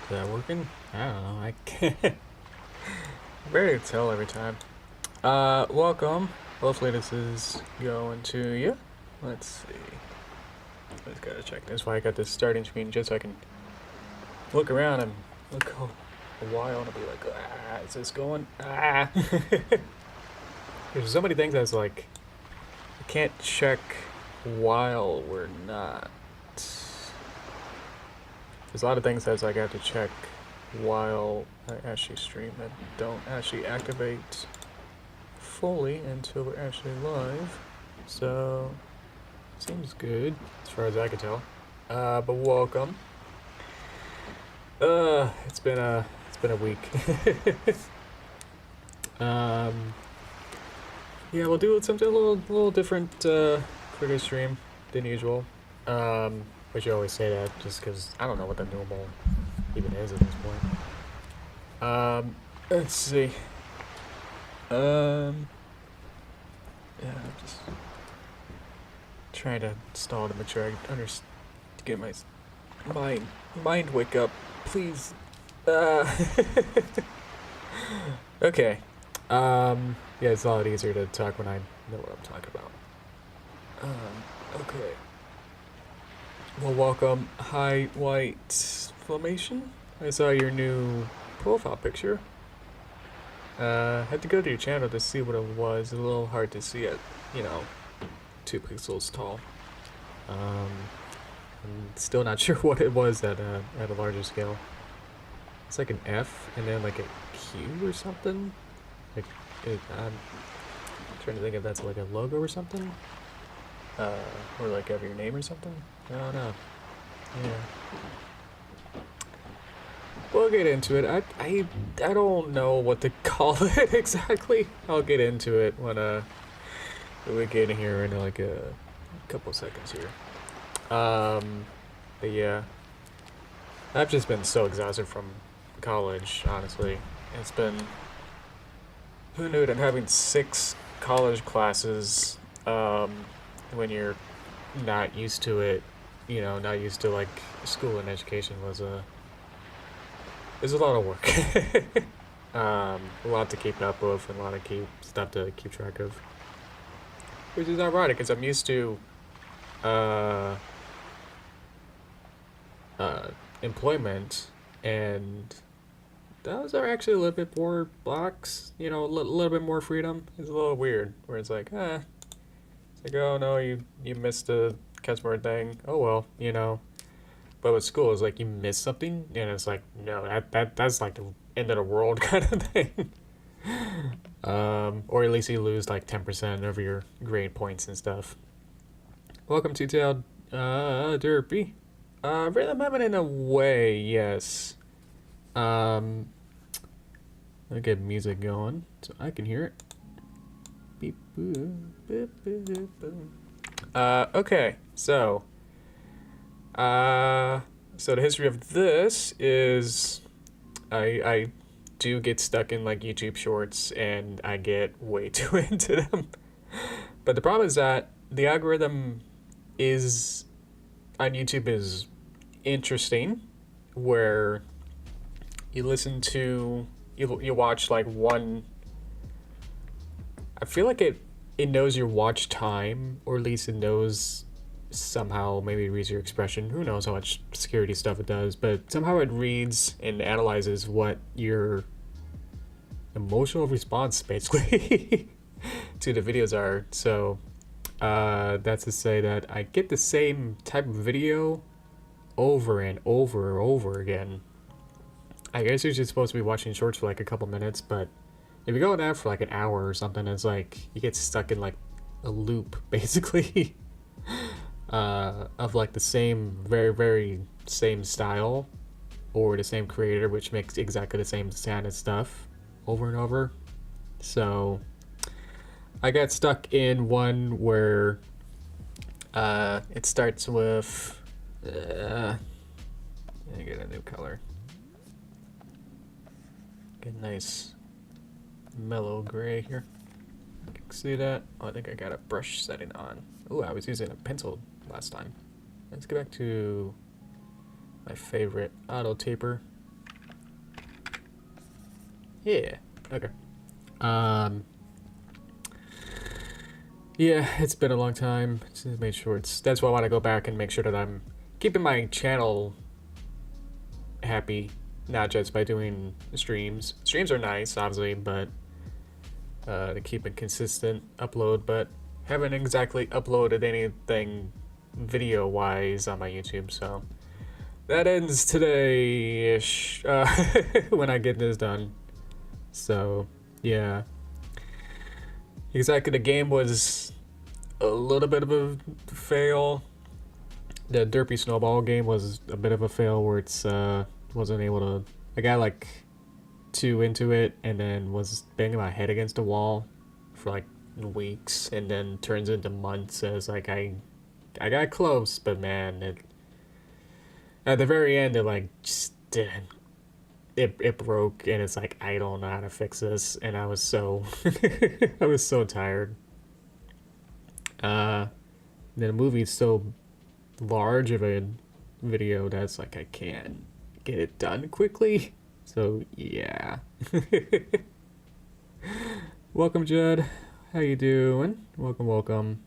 Is that working? I don't know. I can't. Very tell every time. Welcome. Hopefully this is going to you. Let's see. Just gotta check. That's why I got this starting screen, just so I can look around and look a while and I'll be like, ah, is this going? Ah. There's so many things that's like, I can't check while we're not. There's a lot of things that's like I have to check while I actually stream that don't actually activate fully until we're actually live. So seems good as far as I can tell. But welcome. It's been a week. Yeah, we'll do something a little different for this stream than usual. Which you always say that just because I don't know what the normal even is at this point. Let's see. Yeah, I'm just trying to stall to make sure I to get my mind wake up, please. Okay. Yeah, it's a lot easier to talk when I know what I'm talking about. Okay. Well, welcome. Hi, White Formation. I saw your new profile picture. Had to go to your channel to see what it was. A little hard to see at, 2 pixels tall. I'm still not sure what it was at a larger scale. It's like an F and then like a Q or something. Like, I'm trying to think if that's like a logo or something. Or like of your name or something. I don't know. Yeah. We'll get into it. I don't know what to call it exactly. I'll get into it when we get in here in like a couple seconds here. But yeah, I've just been so exhausted from college. Honestly, it's been, who knew that having 6 college classes when you're not used to it, not used to like school and education is a lot of work. A lot to keep up with and a lot of stuff to keep track of. Which is ironic because I'm used to employment, and those are actually a little bit more blocks, a little bit more freedom. It's a little weird where it's like, it's like, oh no, you missed the customer thing. Oh well, But with school, it's like you miss something, and it's like, no, that's like the end of the world kind of thing. Or at least you lose like 10% of your grade points and stuff. Welcome to Derpy. Rhythm Heaven in a way, yes. I'll get music going so I can hear it. Beep, boop, beep, beep, boop. Okay, so the history of this is I do get stuck in like YouTube shorts and I get way too into them. But the problem is that the algorithm is on YouTube is interesting, where you listen to you watch like one. I feel like it knows your watch time, or at least it knows somehow, maybe it reads your expression. Who knows how much security stuff it does, but somehow it reads and analyzes what your emotional response basically to the videos are. So that's to say that I get the same type of video over and over and over again. I guess you're just supposed to be watching shorts for like a couple minutes, but if you go in there for like an hour or something, it's like you get stuck in like a loop basically. Of like the same, very, very same style or the same creator, which makes exactly the same sound and stuff over and over. So I got stuck in one where it starts with I get a new color. Get a nice mellow gray here. You can see that. Oh, I think I got a brush setting on. Oh, I was using a pencil last time. Let's get back to my favorite auto taper. Yeah. Okay. Yeah, it's been a long time since I made shorts. That's why I want to go back and make sure that I'm keeping my channel happy, not just by doing streams. Streams are nice, obviously, but to keep a consistent upload, but haven't exactly uploaded anything video-wise on my YouTube, so that ends today-ish when I get this done. So, yeah. Exactly, the game was a little bit of a fail. The Derpy Snowball game was a bit of a fail where it's wasn't able to. I got like 2 into it and then was banging my head against a wall for like weeks, and then turns into months as like I got close, but man, it at the very end it like just didn't. It broke, and it's like I don't know how to fix this, and I was so I was so tired. The movie's so large of a video that's like I can't get it done quickly. So yeah. Welcome, Judd. How you doing? Welcome.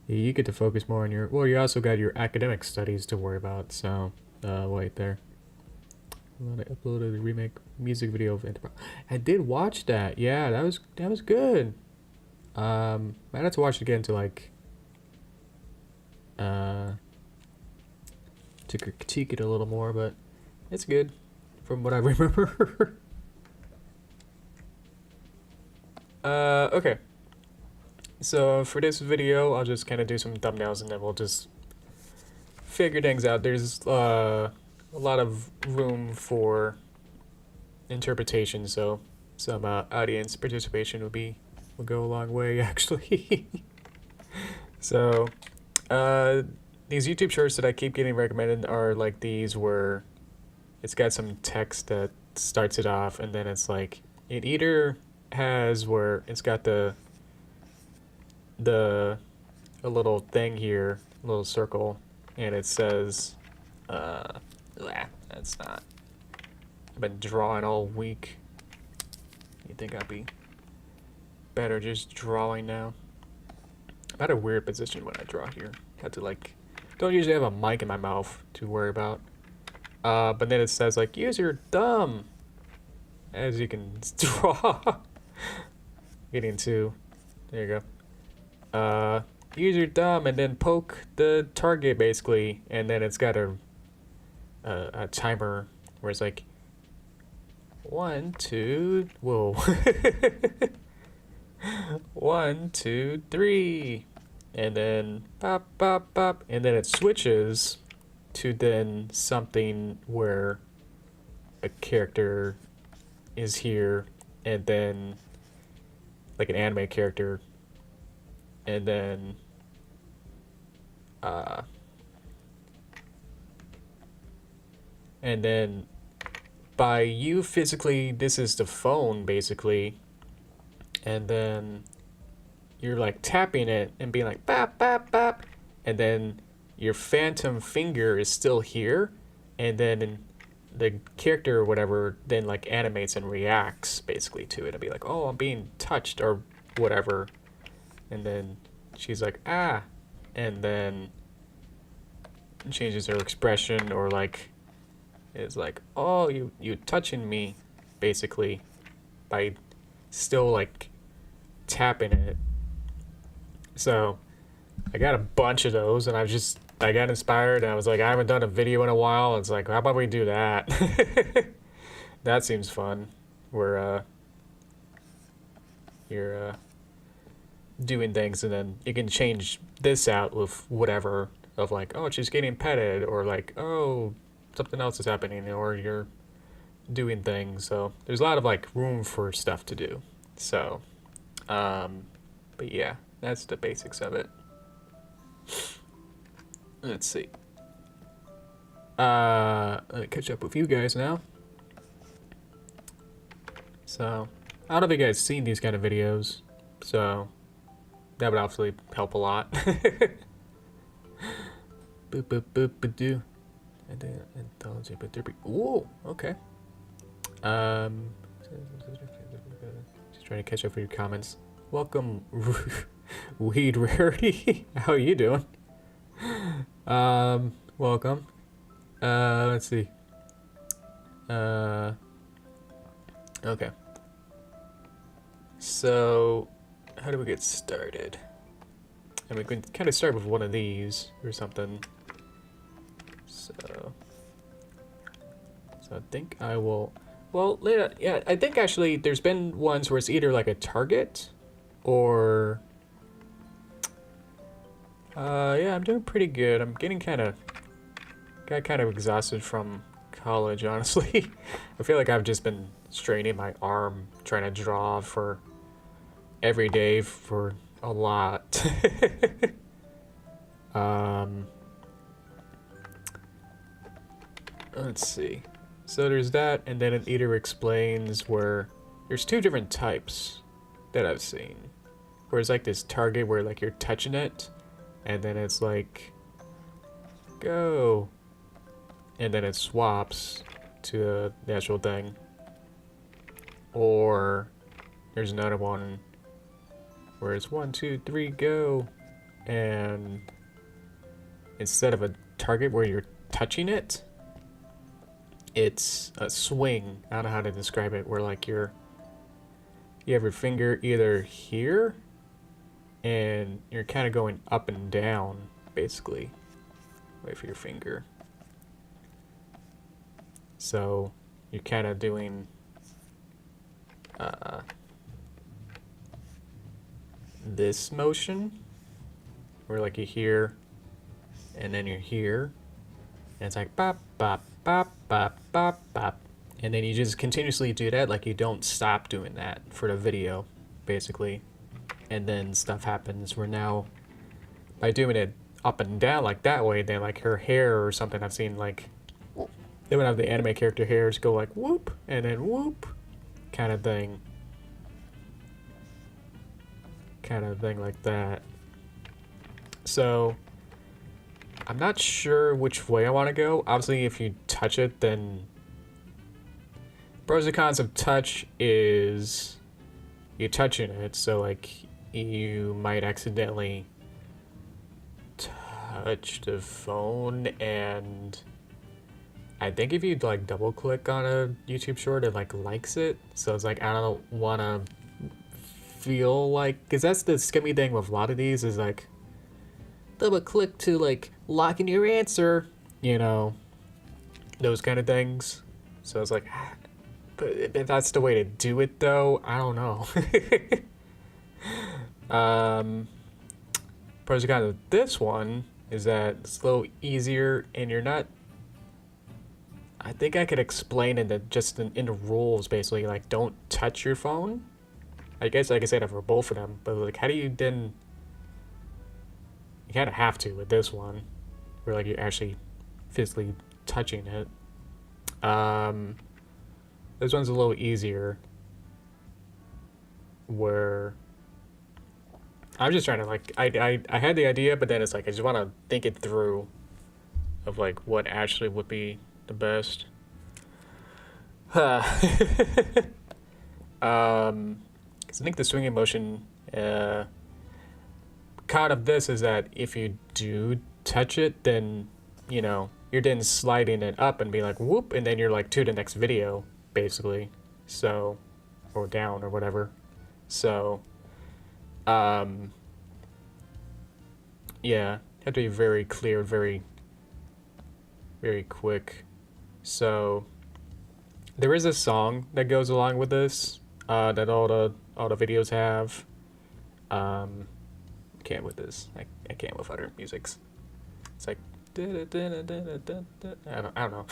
You get to focus more on your. Well, you also got your academic studies to worry about. So, wait there. I uploaded the remake music video of Enterprise. I did watch that. Yeah, that was good. I had to watch it again to like to critique it a little more, but it's good from what I remember. Okay. So for this video, I'll just kind of do some thumbnails and then we'll just figure things out. There's a lot of room for interpretation, so some audience participation will go a long way, actually. So these YouTube shorts that I keep getting recommended are like these where it's got some text that starts it off, and then it's like it either has where it's got a little thing here, a little circle, and it says that's not. I've been drawing all week. You think I'd be better just drawing now? I'm at a weird position when I draw here. Had to like, don't usually have a mic in my mouth to worry about. But then it says like, use your thumb, as you can draw. Getting to, there you go. Use your thumb and then poke the target basically, and then it's got a timer where it's like 1, 2, whoa, 1, 2, 3, and then pop, pop, pop, and then it switches to then something where a character is here, and then like an anime character, and then by you physically, this is the phone basically, and then you're like tapping it and being like bap bap bap, and then your phantom finger is still here, and then the character or whatever then like animates and reacts basically to it and be like, oh, I'm being touched or whatever, and then she's like, ah, and then changes her expression, or like is like, oh, you touching me basically, by still like tapping it. So I got a bunch of those, and I got inspired, and I was like, I haven't done a video in a while. It's like, how about we do that? That seems fun. Where you're doing things, and then you can change this out with whatever, of like, oh, she's getting petted, or like, oh, something else is happening, or you're doing things. So there's a lot of like room for stuff to do. So, but yeah, that's the basics of it. Let's see. Let me catch up with you guys now. So, I don't know if you guys seen these kind of videos, so that would obviously help a lot. Boop boop boop boop do. And then anthology, but Derpy. Ooh, okay. Just trying to catch up with your comments. Welcome, Weed Rarity. How are you doing? Welcome. Let's see. Okay. So, how do we get started? And we can kind of start with one of these or something. So I think I will. Well, yeah, I think actually there's been ones where it's either like a target or. Yeah, I'm doing pretty good. I'm getting got kind of exhausted from college, honestly. I feel like I've just been straining my arm trying to draw for every day for a lot. Let's see. So there's that, and then it either explains where there's two different types that I've seen. Where it's like this target where like you're touching it, and then it's like go, and then it swaps to the actual thing. Or there's another one where it's 1, 2, 3, go, and instead of a target where you're touching it, it's a swing. I don't know how to describe it, where like you have your finger either here and you're kind of going up and down, basically. Wait for your finger. So you're kind of doing this motion, where like you're here and then you're here, and it's like bop, bop, bop, bop, bop, bop. And then you just continuously do that, like you don't stop doing that for the video, basically. And then stuff happens where now, by doing it up and down like that way, then like her hair or something, I've seen like, they would have the anime character hairs go like whoop, and then whoop, kind of thing. Kind of thing like that. So, I'm not sure which way I want to go. Obviously, if you touch it, then pros and cons of touch is you're touching it, so like you might accidentally touch the phone, and I think if you like double click on a YouTube short, it like likes it. So it's like I don't want to feel like, because that's the scummy thing with a lot of these is like double click to like lock in your answer, you know, those kind of things. So it's like, but if that's the way to do it though, I don't know. Pros and cons of this one is that it's a little easier, and you're not, I think I could explain in the rules, basically, like don't touch your phone. I guess I could say that for both of them, but like how do you then, you kind of have to with this one, where like you're actually physically touching it. This one's a little easier, where I'm just trying to like, I had the idea, but then it's like I just want to think it through of like what actually would be the best. Because I think the swinging motion, con of this is that if you do touch it, then, you know, you're then sliding it up and be like whoop, and then you're like to the next video, basically. So, or down or whatever. So, yeah, have to be very clear, very, very quick. So, there is a song that goes along with this, that all the videos have. Can't with this. I can't with other musics. It's like I don't know.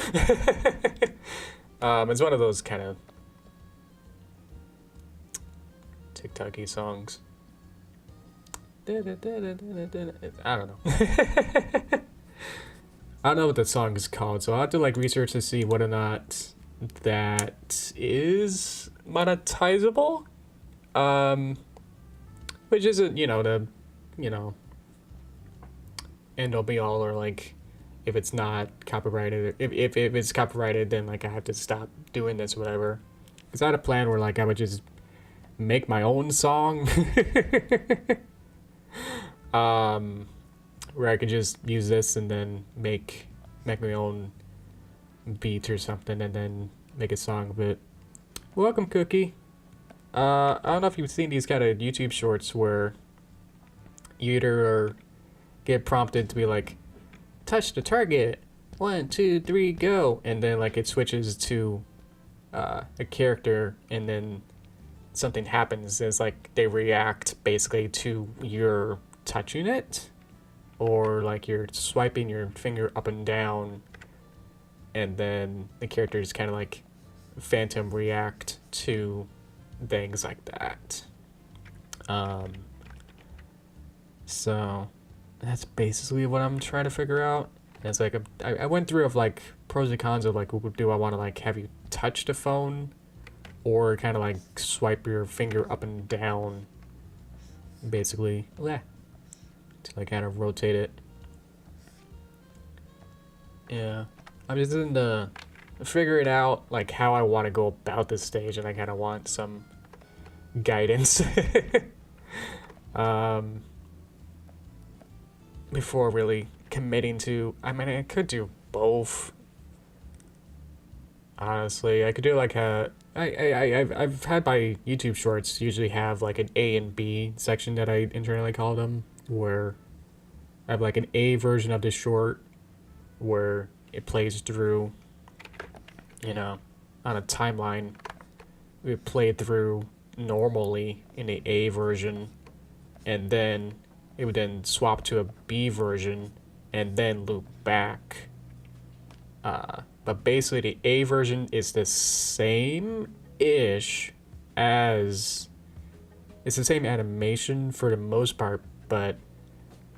It's one of those kind of TikTok-y songs. I don't know. I don't know what the song is called, so I'll have to like research to see whether or not that is monetizable. Which isn't, you know, the, you know, end all be all, or like if it's not copyrighted. If it's copyrighted, then like I have to stop doing this or whatever. Because I had a plan where like I would just make my own song. Where I could just use this and then make my own beat or something and then make a song of it. Welcome, Cookie. I don't know if you've seen these kind of YouTube shorts where you either get prompted to be like, touch the target, 1, 2, 3, go, and then like it switches to a character and then something happens. It's like they react basically to your touching it, or like you're swiping your finger up and down, and then the characters kind of like phantom react to things like that. So that's basically what I'm trying to figure out. And it's like I went through of like pros and cons of like, do I want to like have you touch the phone or kind of like swipe your finger up and down, basically, to like kind of rotate it. Yeah, I'm just in the figuring out like how I want to go about this stage, and I kind of want some guidance before really committing to. I mean, I could do both. Honestly, I could do like I've had my YouTube shorts usually have like an A and B section that I internally call them, where I have like an A version of the short where it plays through, you know, on a timeline. We play through normally in the A version, and then it would then swap to a B version and then loop back. But basically the A version is the same-ish as... It's the same animation for the most part, but,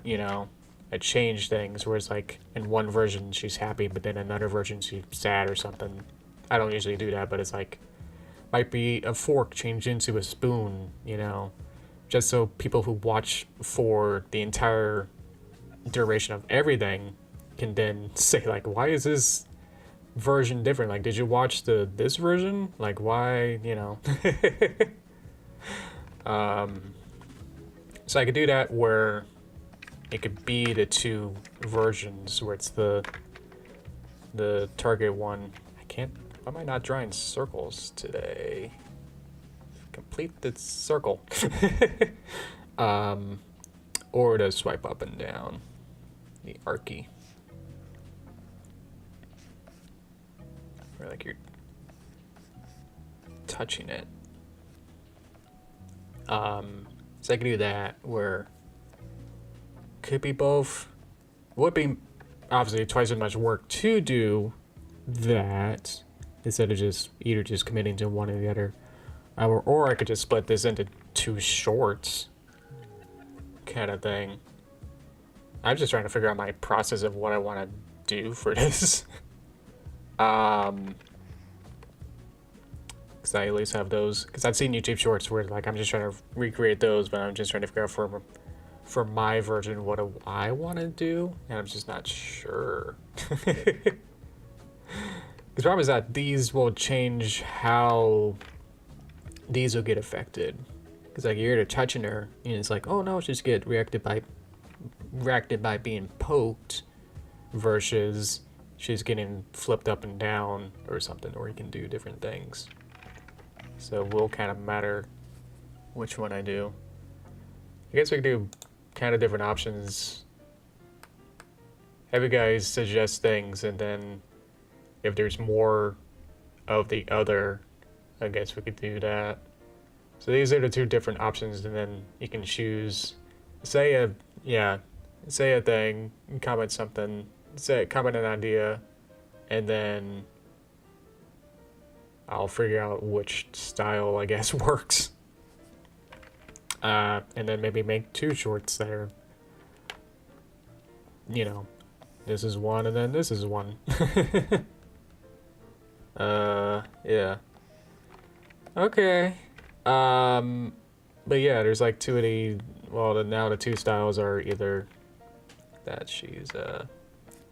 you know, I changed things where it's like in one version she's happy, but then another version she's sad or something. I don't usually do that, but it's like, might be a fork changed into a spoon, you know, just so people who watch for the entire duration of everything can then say like, why is this version different? Like, did you watch this version? Like, why, you know? So I could do that where it could be the two versions where it's the target one. Why am I not drawing circles today? Complete the circle. Or to swipe up and down the archy. Or like you're touching it. So I could do that where could be both. Would be obviously twice as much work to do that instead of just either just committing to one or the other. Or I could just split this into two shorts kind of thing. I'm just trying to figure out my process of what I want to do for this. Because I at least have those. Because I've seen YouTube shorts where like I'm just trying to recreate those, but I'm just trying to figure out for my version what do I want to do, and I'm just not sure. The problem is that these will change how these will get affected. Because like you're touching her, and it's like, oh no, she's get reacted by being poked, versus she's getting flipped up and down or something, or you can do different things. So it will kind of matter which one I do. I guess we could do kind of different options. Have you guys suggest things, and then if there's more of the other, I guess we could do that. So these are the two different options, and then you can choose, say a thing, comment something, comment an idea, and then I'll figure out which style, I guess, works. And then maybe make two shorts that are, you know, this is one and then this is one. Yeah. Okay. But yeah, there's like two of the, well, now the two styles are either that she's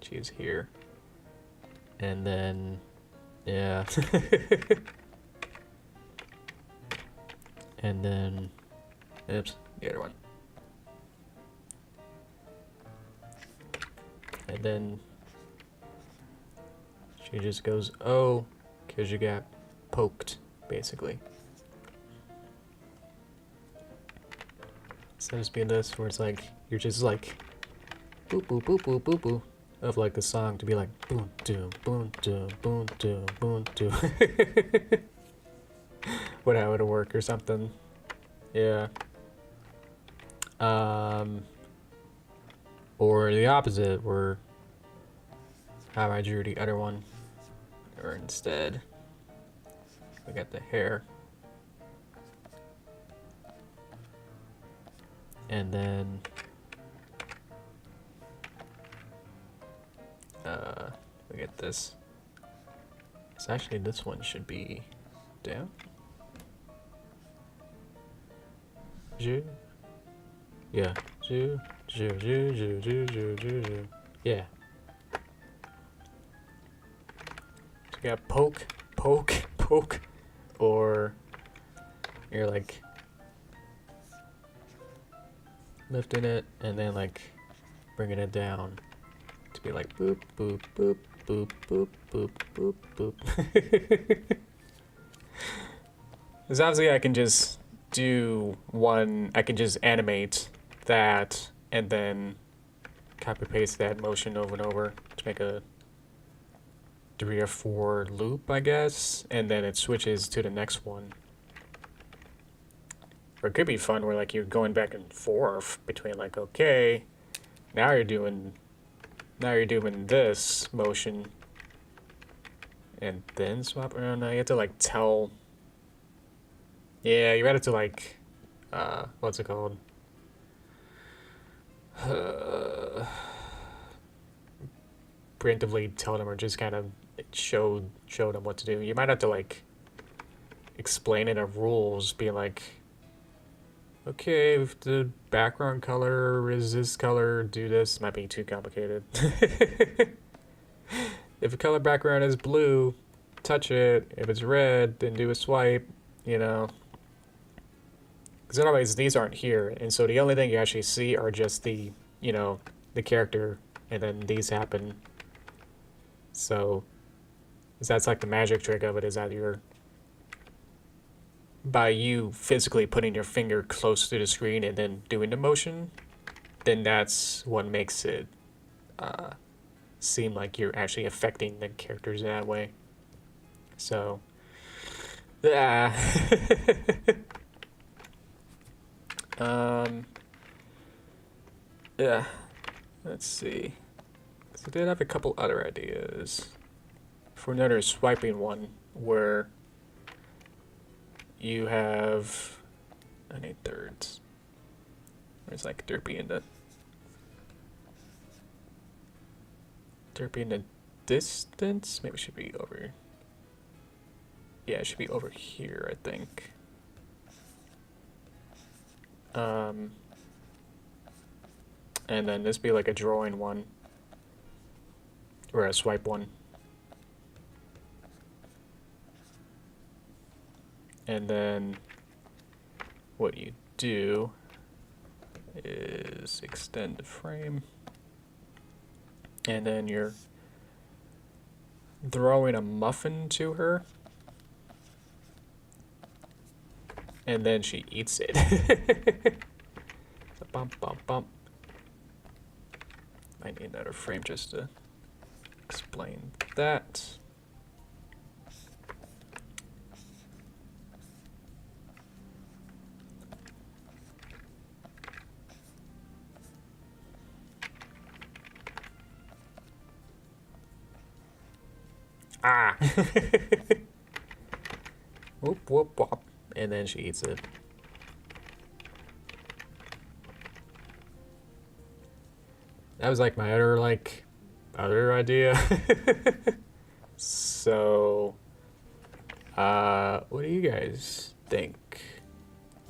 She's here. And then, yeah. And then, oops, the other one. And then she just goes, oh, because you got poked, basically. So just be this, where it's like, you're just like, boop, boop, boop, boop, boop, boop, of like the song to be like, boom, doom, boom, doom, boom, doom, boom, doom. What, how would it work or something? Yeah. Or the opposite, where how I drew the other one, or instead, we got the hair. And then we get this. So actually this one should be down. Yeah. Yeah. So you got poke, poke, poke, or you're like lifting it and then like bringing it down to be like boop, boop, boop, boop, boop, boop, boop, boop. Because obviously I can just do one, I can just animate that and then copy paste that motion over and over to make a 3 or 4 loop, I guess, and then it switches to the next one. Or it could be fun where like you're going back and forth between like, okay, now you're doing this motion and then swap around. Now you have to like tell, yeah, you had to like what's it called, preemptively tell them or just kind of show them what to do. You might have to like explain it in rules, be like, okay, if the background color is this color, do this. Might be too complicated. If the color background is blue, touch it. If it's red, then do a swipe, you know. Because otherwise these aren't here, and so the only thing you actually see are just the, you know, the character, and then these happen. So that's like the magic trick of it, is that you're, by you physically putting your finger close to the screen and then doing the motion, then that's what makes it seem like you're actually affecting the characters in that way. So, yeah. Yeah. Let's see. So I did have a couple other ideas for another swiping one where you have an 8/3. There's like Derpy in the distance. Maybe it should be over. Yeah, it should be over here, I think. And then this be like a drawing one or a swipe one. And then what you do is extend the frame, and then you're throwing a muffin to her, and then she eats it. So bump, bump, bump. I need another frame just to explain that. Ah! Whoop, whoop, whoop. And then she eats it. That was like my other idea. So, what do you guys think?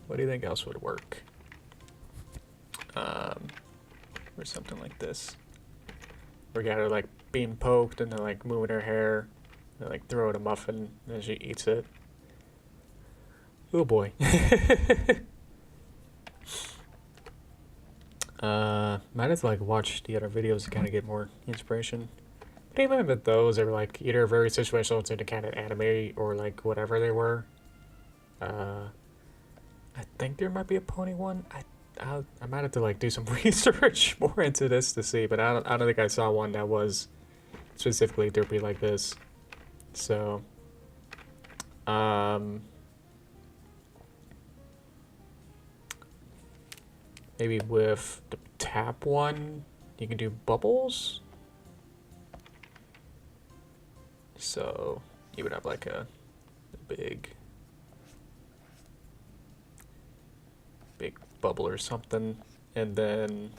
What do you think else would work? Or something like this. where you gotta like being poked and then like moving her hair, and like throw it a muffin, and then she eats it. Oh boy. Might have to like watch the other videos to kind of get more inspiration. But even with those, they were like either very situational to kind of animate or like whatever they were. I think there might be a pony one. I might have to like do some research more into this to see, but I don't think I saw one that was specifically derpy like this. So, maybe with the tap one, you can do bubbles. So you would have like a big bubble or something, and then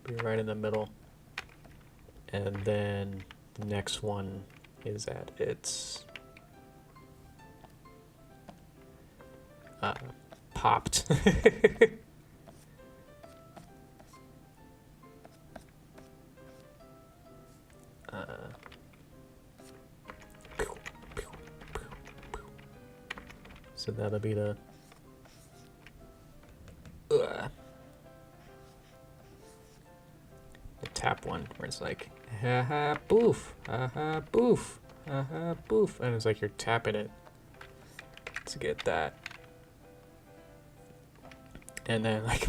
be right in the middle. And then the next one is at its popped. So that'll be the tap one, where it's like ha ha boof, ha ha boof, ha ha boof, and it's like you're tapping it to get that. And then like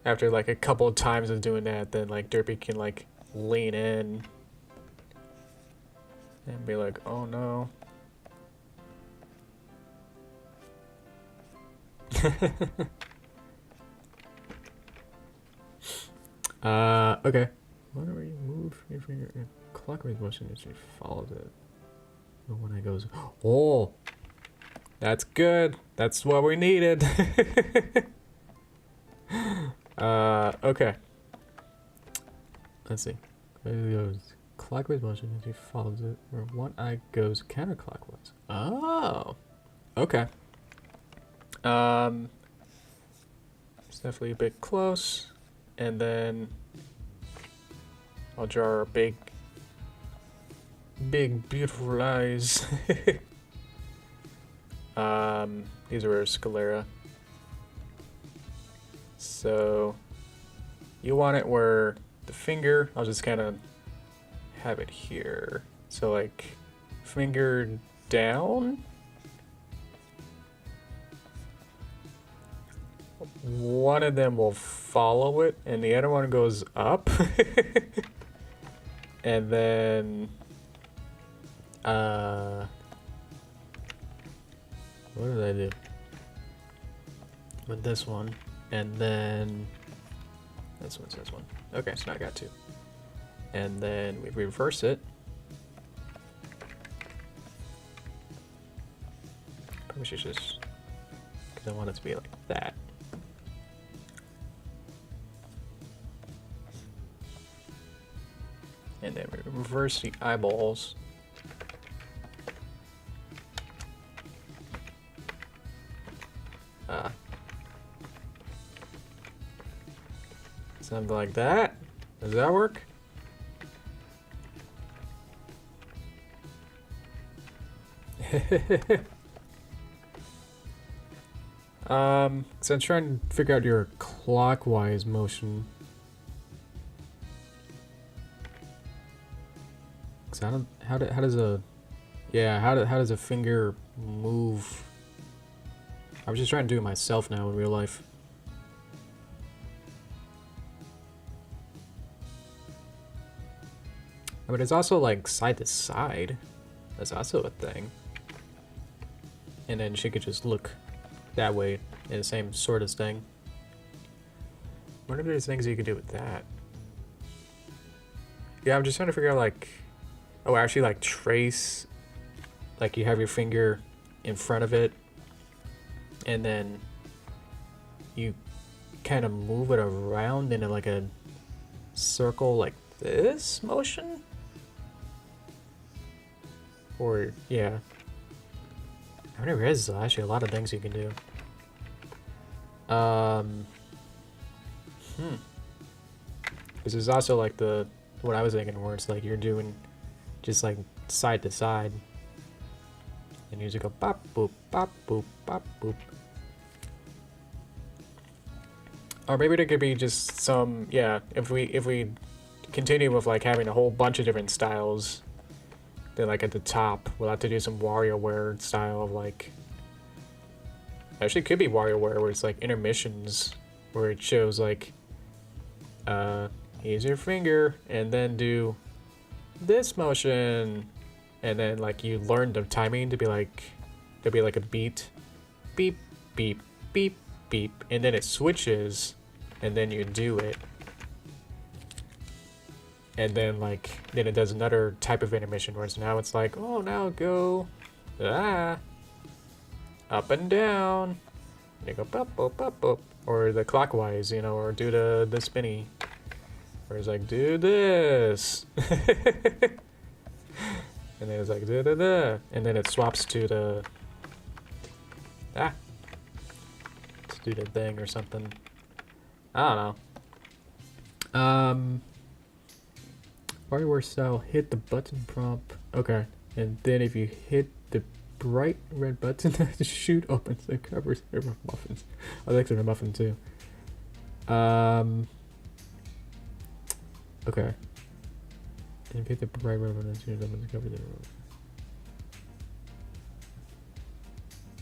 after like a couple of times of doing that, then like Derpy can like lean in and be like, oh no. Okay. Whenever you move your finger in clockwise motion, it follows it. But when it goes, oh, that's good. That's what we needed. Okay. Let's see. When it goes clockwise motion, it follows it. Where one eye goes counterclockwise. Oh. Okay. It's definitely a bit close. And then I'll draw our big beautiful eyes. These are sclera. So you want it where the finger, I'll just kind of have it here. So like finger down. One of them will follow it and the other one goes up. And then what did I do with this one? And then this one's this one. Okay, so now I got two. And then we reverse it. Probably should just, because I want it to be like that. And then we reverse the eyeballs. Something like that. Does that work? So I'm trying to figure out your clockwise motion. Cause I don't, how does a, yeah, how does a finger move? I was just trying to do it myself now in real life. But it's also like side to side. That's also a thing. And then she could just look that way in the same sort of thing. What are these things you can do with that? Yeah, I'm just trying to figure out like, oh, actually like trace, like you have your finger in front of it and then you kind of move it around in like a circle like this motion? Or, yeah. I never realized there's actually a lot of things you can do. This is also like what I was thinking, where it's like you're doing just like side to side. And you just go bop boop, bop boop, bop boop. Or maybe there could be just some, yeah, if we continue with like having a whole bunch of different styles, then like at the top, we'll have to do some WarioWare style of like, actually it could be WarioWare where it's like intermissions, where it shows like, here's your finger, and then do this motion, and then like you learn the timing to be like, there'll be like a beat, beep, beep, beep, beep, and then it switches, and then you do it. And then like, then it does another type of intermission, whereas now it's like, oh, now go, up and down, and you go bop, bop, bop, bop, or the clockwise, you know, or do the spinny, where it's like, do this, and then it's like, da da da, and then it swaps to the, to do the thing or something. I don't know. WarioWare style, hit the button prompt. Okay. And then if you hit the bright red button, the chute opens and covers every muffins. Oh, that's a muffin too. Okay. And if you hit the bright red button, the chute opens and covers every muffin.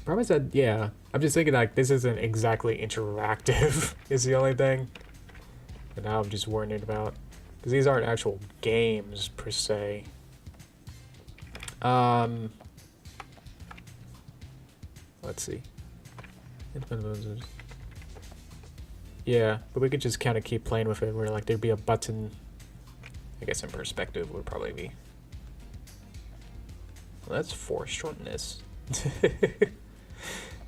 Problem is that, yeah, I'm just thinking like this isn't exactly interactive is the only thing. And now I'm just worried about, because these aren't actual games per se. Let's see. Yeah, but we could just kind of keep playing with it where like there'd be a button. I guess in perspective would probably be. Well, that's forced shortness.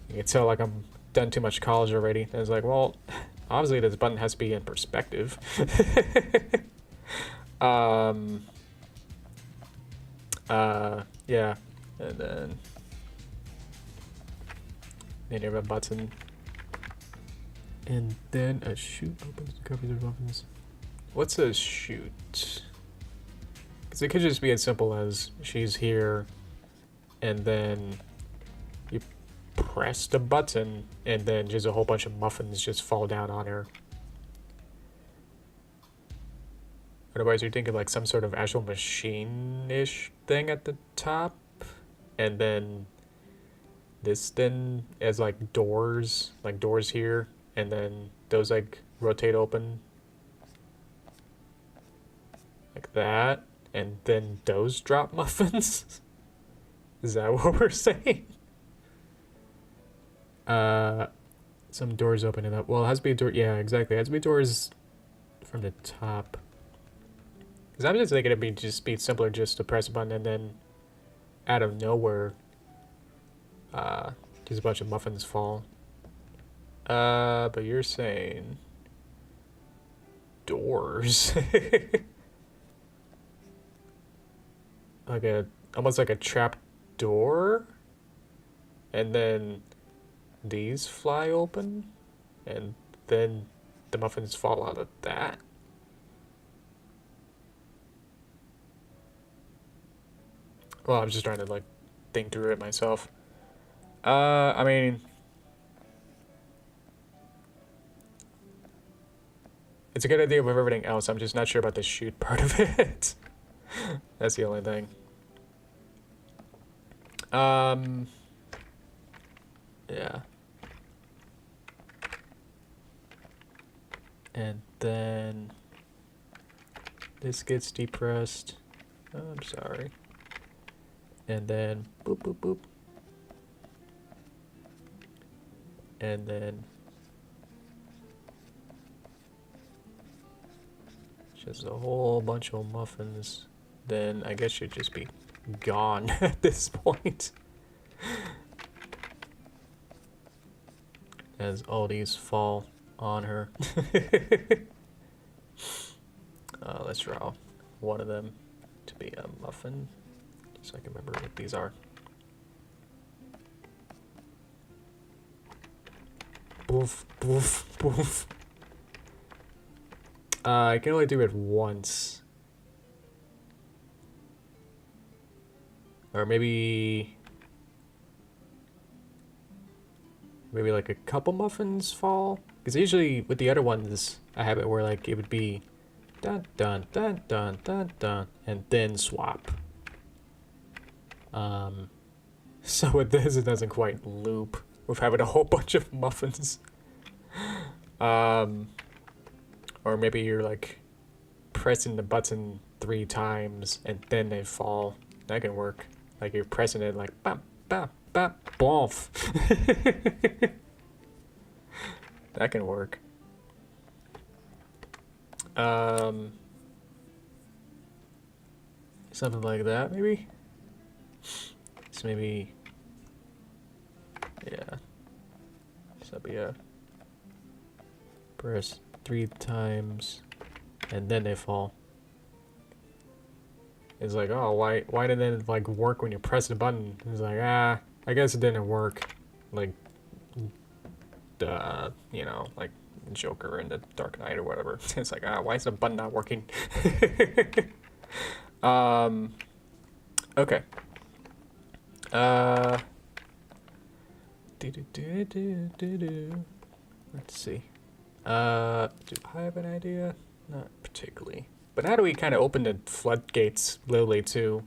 You can tell like I'm done too much college already. And it's like, well, obviously this button has to be in perspective. Yeah, and then you have a button, and then a chute opens and covers the buttons. What's a chute? Because it could just be as simple as she's here, and then you press the button, and then just a whole bunch of muffins just fall down on her. Otherwise, you're thinking like some sort of actual machine-ish thing at the top, and then this then as like doors here, and then those like rotate open like that, and then those drop muffins. Is that what we're saying? Some doors opening up. Well, it has to be a door. Yeah, exactly. It has to be doors from the top. Because I'm just thinking it'd just be simpler just to press a button and then out of nowhere, just a bunch of muffins fall. But you're saying doors. Like almost like a trap door? And then these fly open? And then the muffins fall out of that? Well, I'm just trying to like think through it myself. I mean, it's a good idea with everything else. I'm just not sure about the shoot part of it. That's the only thing. Yeah. And then this gets depressed. Oh, I'm sorry. And then boop, boop, boop. And then just a whole bunch of muffins. Then I guess you'd just be gone at this point. As all these fall on her. Let's draw one of them to be a muffin. So I can remember what these are. Boof, boof, boof. I can only do it once. Or maybe like a couple muffins fall. Because usually with the other ones, I have it where like it would be dun dun dun dun dun dun and then swap. So with this, it doesn't quite loop with having a whole bunch of muffins. Or maybe you're like pressing the button 3 times and then they fall. That can work. Like you're pressing it like bam, bam, bam, boom. That can work. Something like that, maybe? So maybe, yeah. So that'd be a press 3 times, and then they fall. It's like, oh, why didn't it like work when you press the button? It's like, I guess it didn't work. Like, you know, like Joker in the Dark Knight or whatever. It's like, why is the button not working? Okay. Let's see. Do I have an idea? Not particularly. But how do we kind of open the floodgates literally to,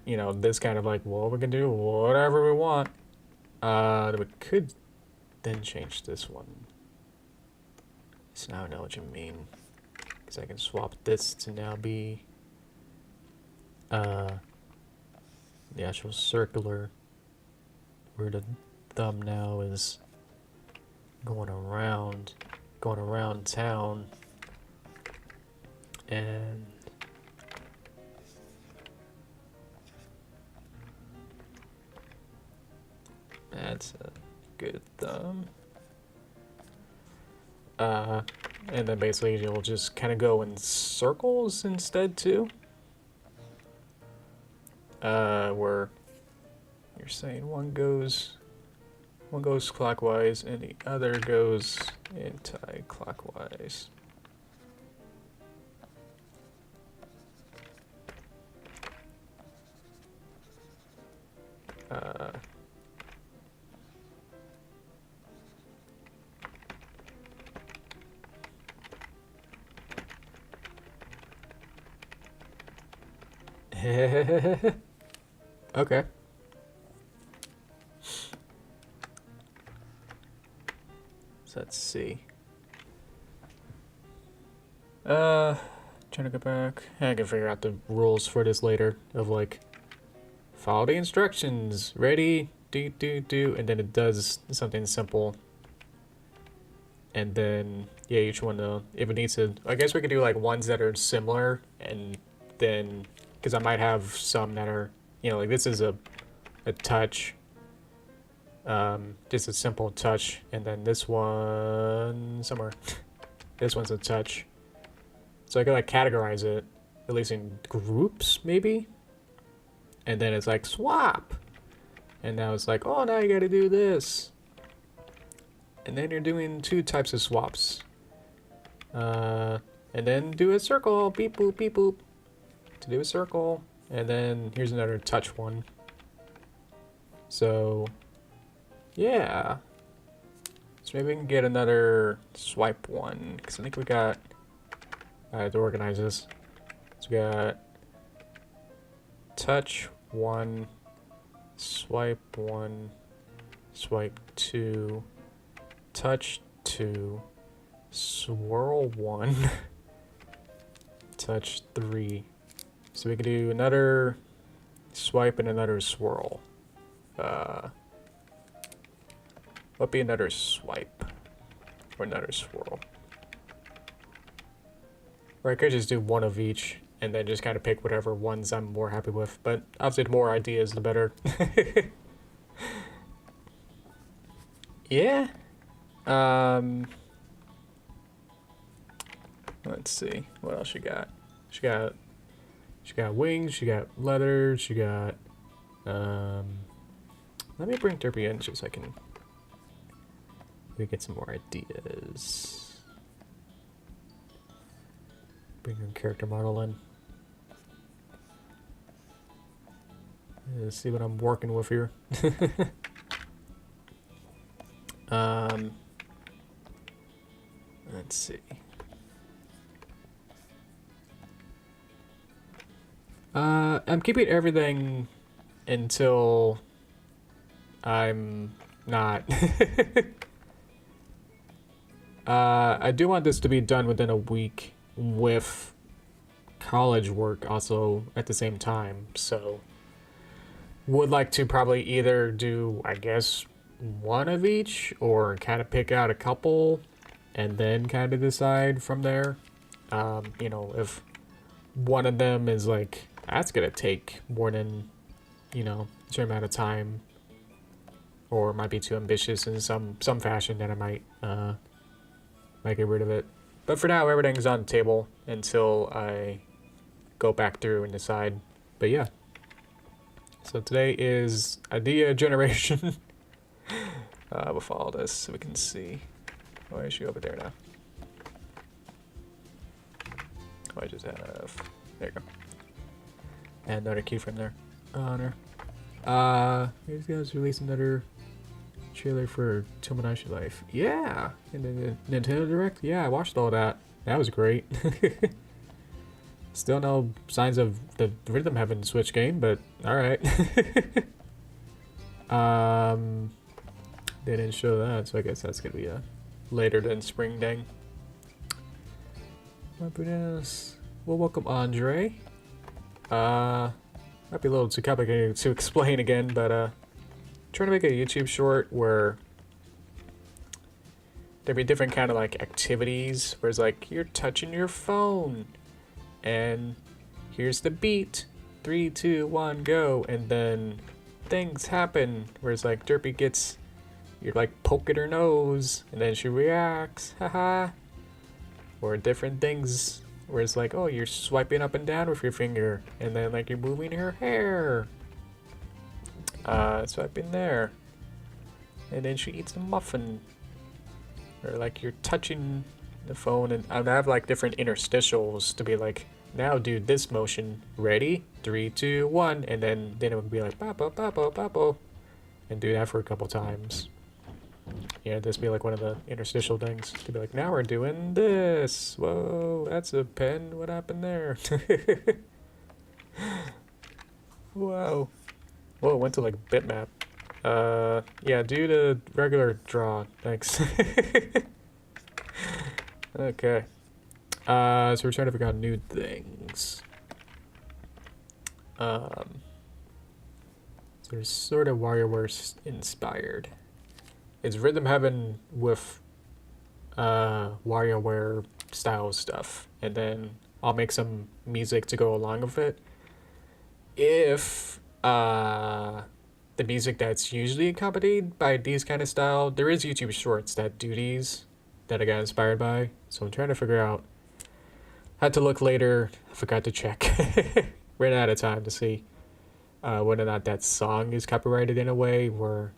you know, this kind of like, well, we can do whatever we want. We could then change this one. So now I know what you mean. Because I can swap this to now be the actual circular, where the thumb now is going around town, and that's a good thumb. And then basically you'll just kind of go in circles instead too. Where you're saying one goes clockwise and the other goes anti-clockwise. Okay. So let's see. Trying to go back. I can figure out the rules for this later of like, follow the instructions, ready, do, and then it does something simple. And then, yeah, each one, if it needs to, I guess we could do like ones that are similar, and then, because I might have some that are, you know, like this is a touch, just a simple touch, and then this one, somewhere, this one's a touch. So I could like categorize it, at least in groups, maybe? And then it's like, swap! And now it's like, oh, now you gotta do this. And then you're doing 2 types of swaps. And then do a circle, beep boop, to do a circle. And then here's another touch one. So, yeah. So maybe we can get another swipe one, because I think we got, I have to organize this. So we got touch 1, swipe 2, touch 2, swirl 1, touch 3. So we can do another swipe and another swirl. What be another swipe or another swirl? Or I could just do one of each and then just kind of pick whatever ones I'm more happy with. But obviously the more ideas, the better. Yeah. Let's see. What else she got? She got wings, she got leather, she got let me bring Derpy in just so I can maybe get some more ideas. bring your character model in. Let's see what I'm working with here. Let's see. I'm keeping everything until I'm not. I do want this to be done within a week with college work also at the same time, so would like to probably either do, I guess, one of each or kind of pick out a couple and then kind of decide from there. You know, if one of them is like, that's gonna take more than, you know, a certain amount of time, or might be too ambitious in some fashion, then I might get rid of it. But for now, everything's on the table until I go back through and decide. But yeah. So today is idea generation. We'll follow this so we can see. Oh, is she over there now? Oh, I just have... There you go. And another keyframe there. Honor. These guys released another trailer for Tomodachi Life. Yeah! In the Nintendo Direct? Yeah, I watched all that. That was great. Still no signs of the Rhythm Heaven Switch game, but alright. They didn't show that, so I guess that's gonna be a later than spring thing. We'll welcome Andre. Might be a little too complicated to explain again, but trying to make a YouTube short where there'd be different kind of like activities where it's like you're touching your phone and here's the beat, 3, 2, 1, go, and then things happen where it's like Derpy gets, you're like poking her nose and then she reacts, haha. Or different things where it's like, oh, you're swiping up and down with your finger and then like you're moving her hair. Swiping there. And then she eats a muffin. Or like you're touching the phone, and I would have like different interstitials to be like, now do this motion. Ready? 3, 2, 1, and then it would be like papo, papo, papo. And do that for a couple times. Yeah, this be like one of the interstitial things. To be like, now we're doing this. Whoa, that's a pen. What happened there? Whoa. Whoa, went to like bitmap. Yeah, do the regular draw. Thanks. Okay. So we're trying to figure out new things. So it's sort of WarioWare inspired. It's Rhythm Heaven with WarioWare style stuff, and then I'll make some music to go along with it. If the music that's usually accompanied by these kind of style, there is YouTube shorts that do these that I got inspired by, so I'm trying to figure out. Had to look later, I forgot to check. Ran out of time to see whether or not that song is copyrighted in a way where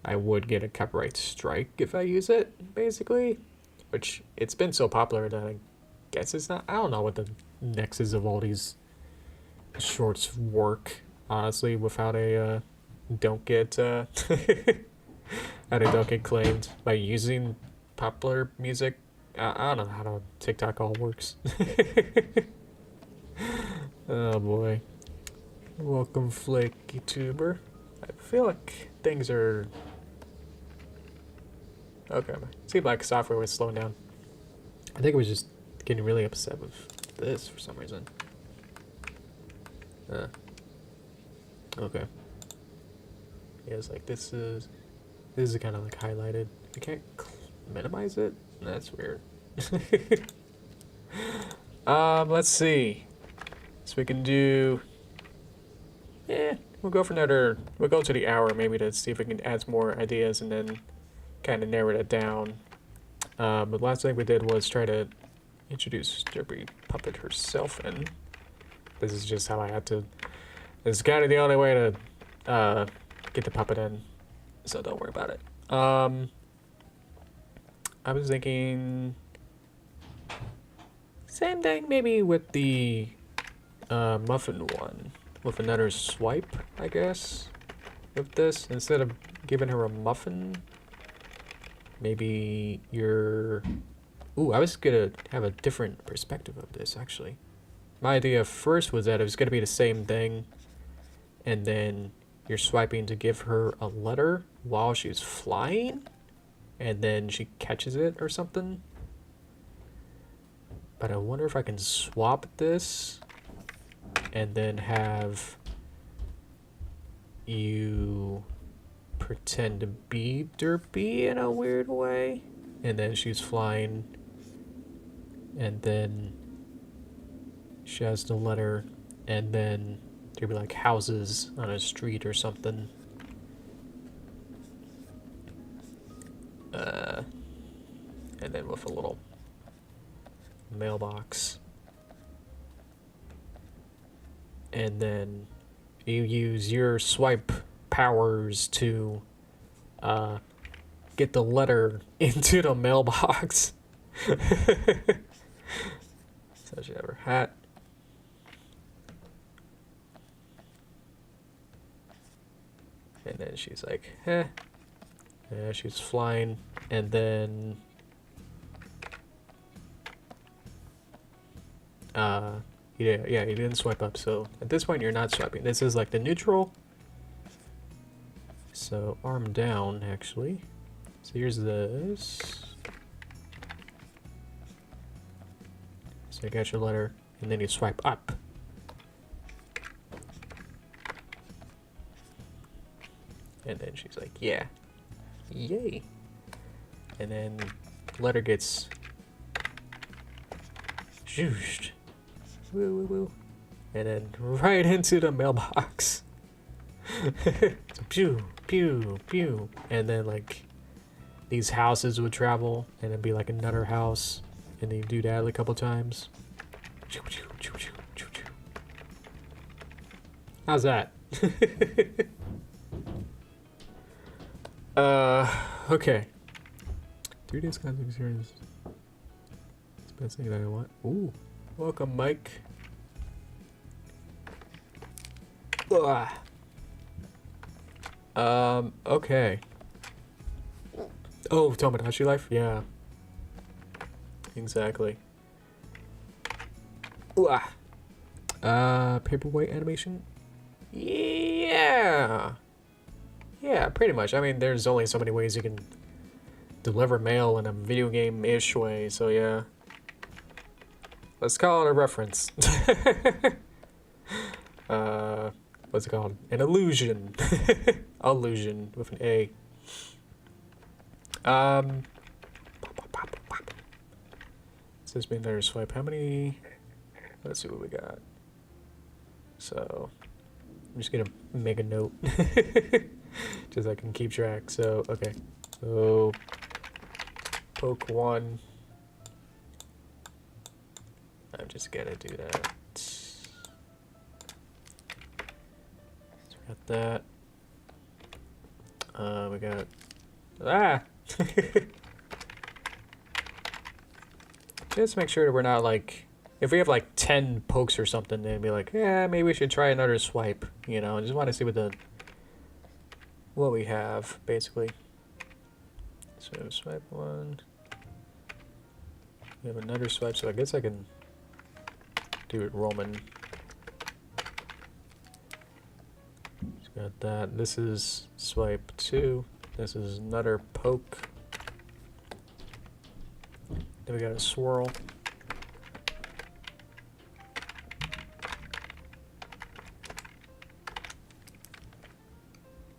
I would get a copyright strike if I use it, basically. Which, it's been so popular that I guess it's not. I don't know what the nexus of all these shorts work, honestly, without a don't get how they don't get claimed by using popular music. I don't know how TikTok all works. Oh boy. Welcome, Flaky Tuber. I feel like things are... Okay, seemed like software was slowing down. I think it was just getting really upset with this for some reason. Okay. Yeah, it's like this is kind of like highlighted. I can't minimize it? That's weird. Let's see. So we can do... we'll go for another... We'll go to the hour maybe to see if we can add some more ideas and then kind of narrow it down. But last thing we did was try to introduce Derpy Puppet herself in. This is just how I had to... This is kind of the only way to get the puppet in, so don't worry about it. I was thinking... Same thing maybe with the muffin one. With another swipe, I guess. With this, instead of giving her a muffin, maybe you're... Ooh, I was gonna have a different perspective of this, actually. My idea first was that it was gonna be the same thing, and then you're swiping to give her a letter while she's flying, and then she catches it or something. But I wonder if I can swap this and then have you pretend to be Derpy in a weird way, and then she's flying, and then she has the letter, and then there'd be like houses on a street or something. And then with a little mailbox. And then you use your swipe powers to get the letter into the mailbox. So she have her hat. And then she's like, eh. Yeah, she's flying. And then yeah, you didn't swipe up, so at this point you're not swiping. This is like the neutral. So arm down, actually. So here's this. So you got your letter, and then you swipe up. And then she's like, yeah. Yay. And then letter gets zhooshed. Woo woo woo. And then right into the mailbox. So pew, pew, pew. And then like these houses would travel, and it'd be like another house. And then you do that like a couple times. How's that? Okay. 3 days content experience. It's the best thing that I want. Ooh. Welcome, Mike. Ugh. Okay. Oh, Tomodachi Life? Yeah. Exactly. Ugh. Paperweight animation? Yeah. Yeah, pretty much. I mean, there's only so many ways you can deliver mail in a video game-ish way, so yeah. Let's call it a reference. What's it called? An illusion. Illusion with an A. So this being another swipe. How many? Let's see what we got. So I'm just gonna make a note, just so I can keep track. So okay. So poke 1. I'm just gonna do that. So we got that. We got just make sure that we're not like, if we have like 10 pokes or something, then be like, yeah, maybe we should try another swipe. You know, I just want to see what we have basically. So swipe 1. We have another swipe, so I guess I can do it Roman. Just got that. This is swipe 2. This is another poke. Then we got a swirl.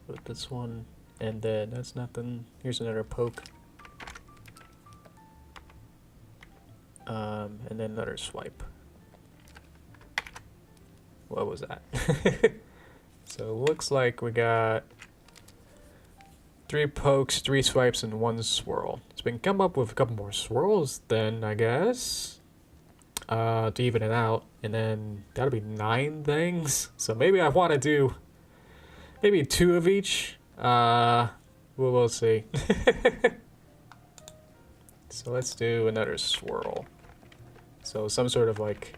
With this one, and then that's nothing. Here's another poke. And then another swipe. What was that? So it looks like we got 3 pokes, 3 swipes, and 1 swirl. So we can come up with a couple more swirls then, I guess, to even it out. And then that'll be 9 things. So maybe I want to do maybe 2 of each. We'll see. So let's do another swirl. So some sort of like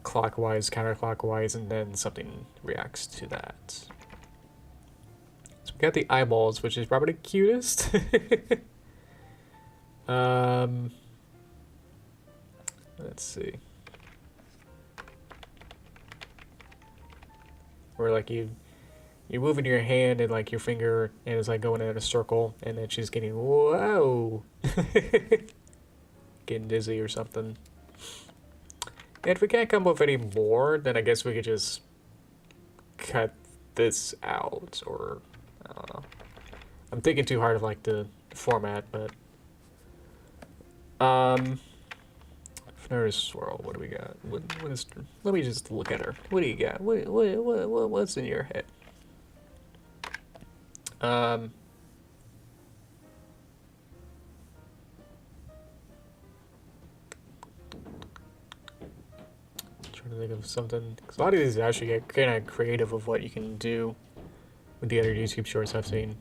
clockwise, counterclockwise, and then something reacts to that. So we got the eyeballs, which is probably the cutest. Let's see. Where like you're moving your hand and like your finger and it's like going in a circle, and then she's getting whoa, getting dizzy or something. And if we can't come up with any more, then I guess we could just cut this out, or I don't know. I'm thinking too hard of like the format, but Fluttershy swirl. What do we got? What is? Let me just look at her. What do you got? What's in your head? Trying to think of something. Because a lot of these actually get kind of creative of what you can do with the other YouTube shorts I've seen.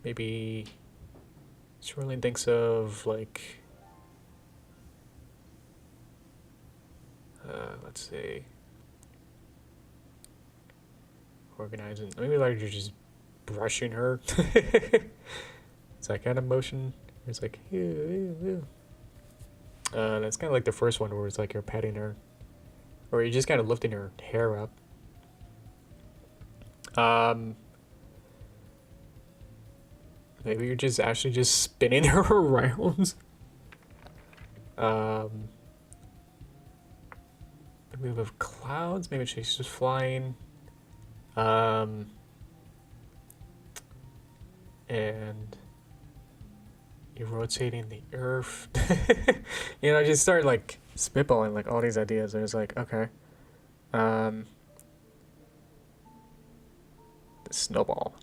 Maybe Swirling thinks of like, let's see, organizing. Maybe like you're just brushing her. It's that kind of motion. It's like, that's kind of like the first one where it's like you're petting her, or you're just kind of lifting her hair up. Maybe you're just actually just spinning her around. Maybe we have clouds. Maybe she's just flying. And you're rotating the earth. You know, I just start like spitballing like all these ideas. And it's like, okay. The snowball.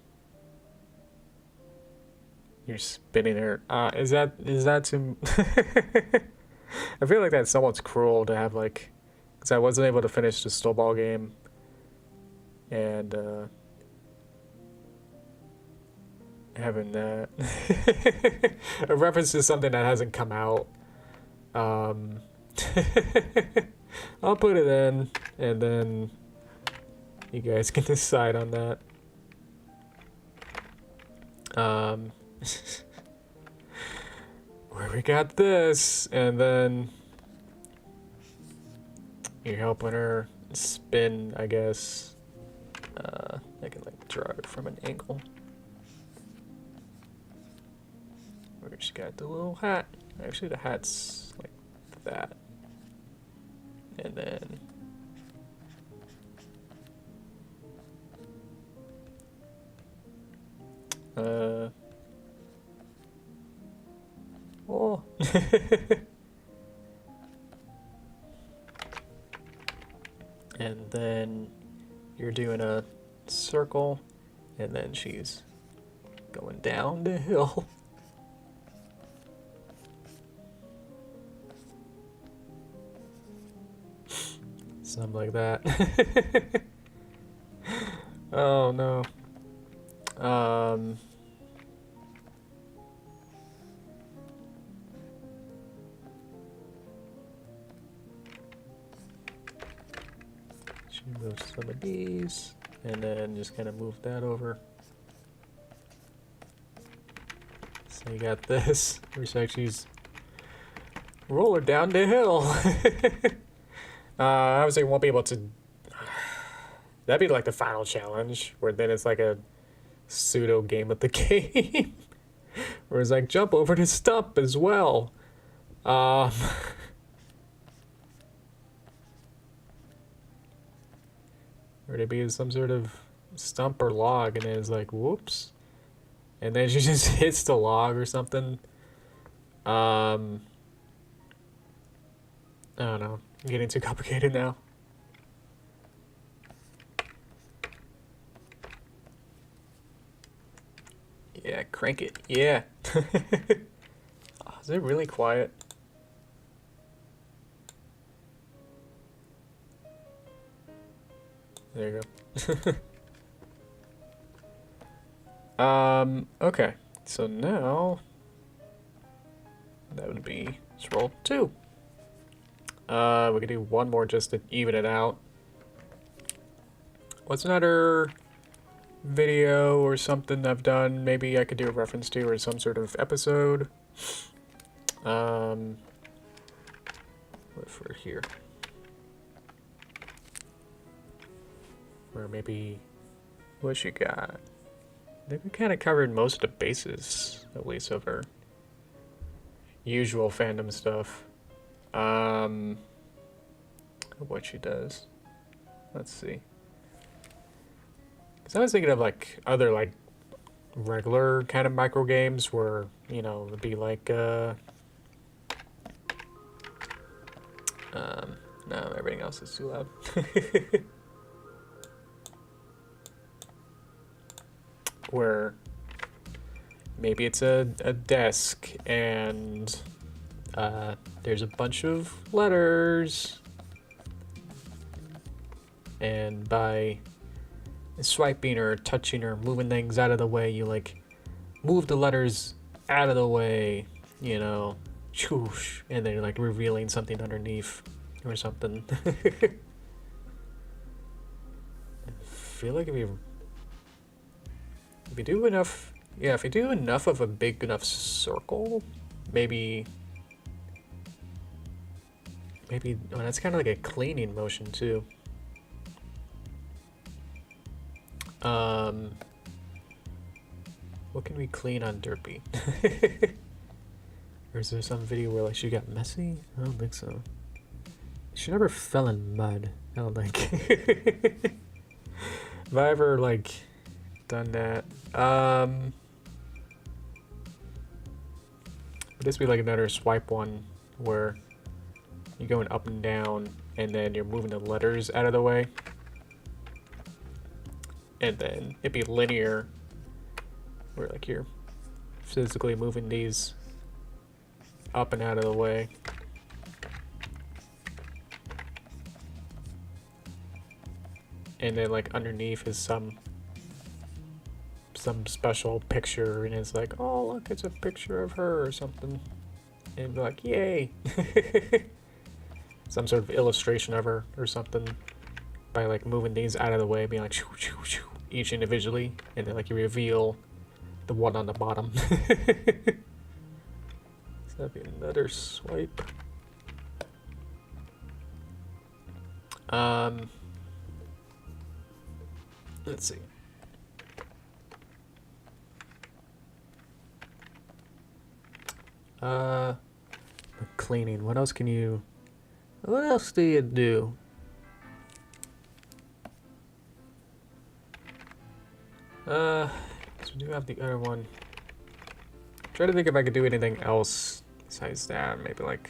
You're spinning her. Is that too? I feel like that's somewhat cruel to have like, because I wasn't able to finish the snowball game, and having that a reference to something that hasn't come out. I'll put it in, and then you guys can decide on that. Where we got this, and then you're helping her spin, I guess. I can like draw it from an angle. Where she got the little hat. Actually, the hat's like that, and then oh. And then you're doing a circle, and then she's going down the hill. Something like that. Oh no. Move some of these, and then just kind of move that over. So you got this, which actually roll her down the hill. Obviously, won't be able to. That'd be like the final challenge, where then it's like a pseudo game of the game, where it's like jump over the stump as well. Or to be some sort of stump or log, and then it's like, whoops. And then she just hits the log or something. I don't know. I'm getting too complicated now. Yeah, crank it. Yeah. Oh, is it really quiet? There you go. Okay. So now that would be scroll 2. We could do one more just to even it out. What's another video or something I've done? Maybe I could do a reference to or some sort of episode. What for here? Or maybe what you got? I think we kind of covered most of the bases, at least of our usual fandom stuff. What she does. Let's see. Because I was thinking of like other like regular kind of micro games where, you know, it'd be like no, everything else is too loud. Where maybe it's a desk and there's a bunch of letters, and by swiping or touching or moving things out of the way, you like move the letters out of the way, you know, and then you're like revealing something underneath or something. I feel like if you do enough, yeah, if you do enough of a big enough circle, maybe, well, that's kind of like a cleaning motion too. What can we clean on Derpy? Or is there some video where like she got messy? I don't think so. She never fell in mud, I don't think. Have I ever like done that? Would this be like another swipe one where you're going up and down and then you're moving the letters out of the way? And then it'd be linear where like you're physically moving these up and out of the way. And then like underneath is some special picture, and it's like, oh look, it's a picture of her or something, and be like, yay. Some sort of illustration of her or something, by like moving these out of the way, being like shoo, shoo, shoo, each individually, and then like you reveal the one on the bottom. So that'd be another swipe. Let's see. Cleaning. What else can you? What else do you do? So we do have the other one. Try to think if I could do anything else besides that. Maybe like,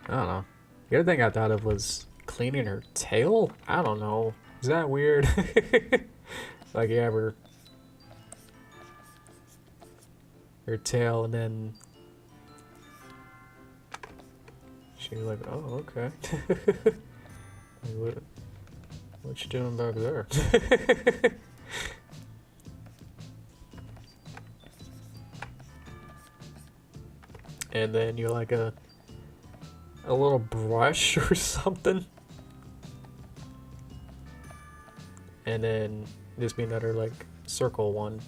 I don't know. The other thing I thought of was cleaning her tail. I don't know. Is that weird? Like, yeah, her tail, and then she's like, oh, okay. Like, what you doing back there? And then you're like a little brush or something. And then this be another like circle one.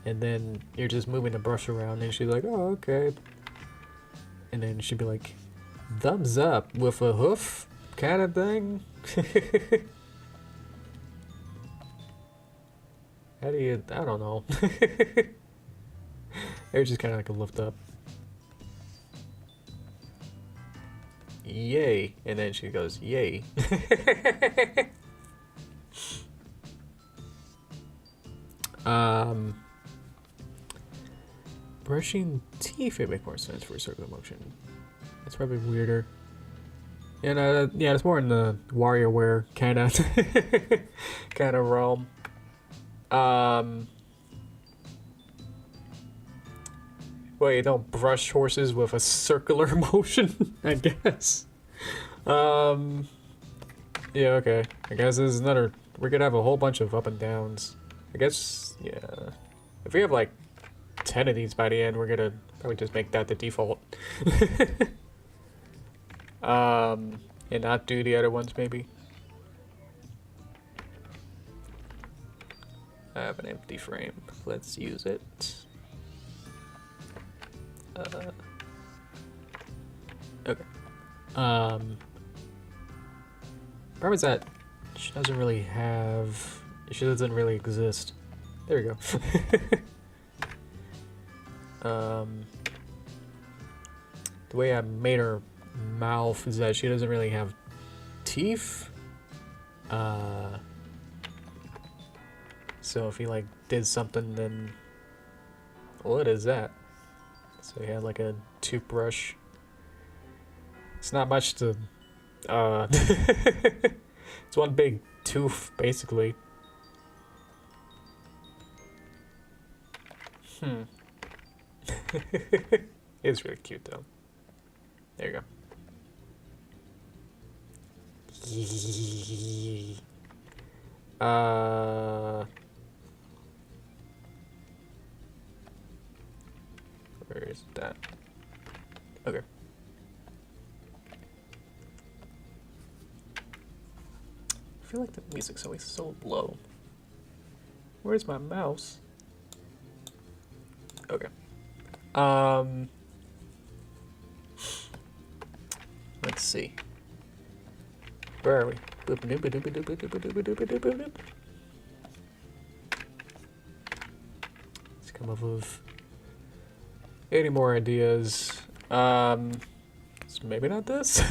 And then you're just moving the brush around, and she's like, oh, okay. And then she'd be like, thumbs up with a hoof kind of thing. How do you, I don't know. It was just kind of like a lift up. Yay. And then she goes, yay. Brushing teeth would make more sense for a circular motion. That's probably weirder. And yeah, it's more in the WarioWare kind of kind of realm. Well, you don't brush horses with a circular motion, I guess. Yeah, okay. I guess this is another... We're gonna have a whole bunch of up and downs. I guess, yeah. If we have like 10 of these by the end, we're gonna probably just make that the default. And not do the other ones, maybe. I have an empty frame. Let's use it. Okay. Problem is that she doesn't really have... She doesn't really exist. There we go. The way I made her mouth is that she doesn't really have teeth. So if he like did something, then what is that? So he had like a toothbrush. It's not much to it's one big tooth basically. It's really cute though. There you go. Where is that? Okay. I feel like the music's always so low. Where's my mouse? Okay. Let's see. Where are we? Let's come up with any more ideas. So maybe not this.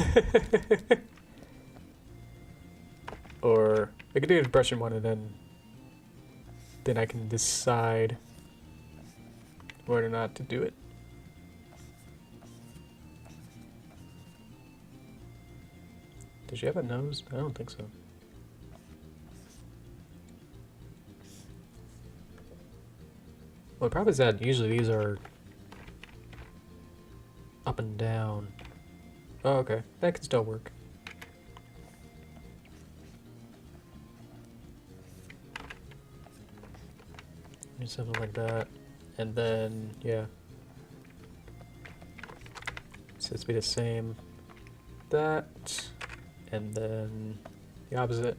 Or I could do the brushing one and then I can decide whether or not to do it. Does she have a nose? I don't think so. Well, the problem is that usually these are up and down. Oh, okay. That can still work. Do something like that. And then, yeah. So it's be the same. That. And then the opposite.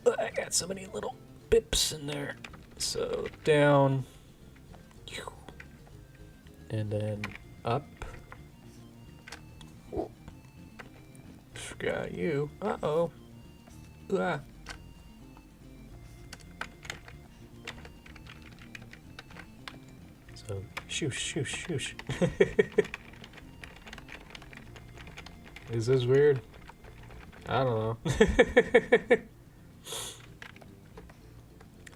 I got so many little bips in there. So down. And then up. Forgot you. Uh-oh. Ah. So, shoosh, shoosh, shoosh. Is this weird? I don't know.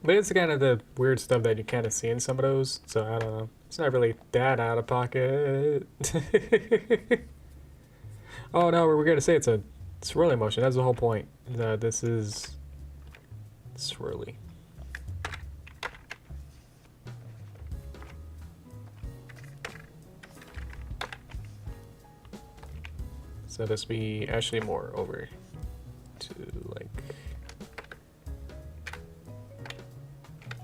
But it's kind of the weird stuff that you kind of see in some of those, so I don't know. It's not really that out of pocket. Oh no, we're gonna say it's a swirly motion. That's the whole point. This is swirly. So this be actually more over to like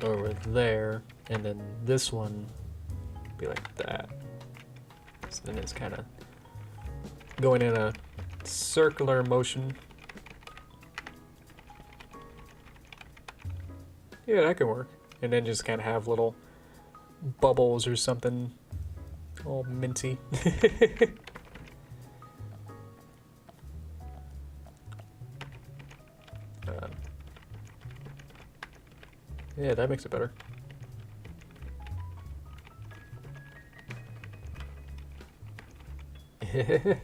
over there, and then this one be like that. So then it's kind of going in a circular motion. Yeah, that can work. And then just kind of have little bubbles or something, all minty. Yeah, that makes it better. I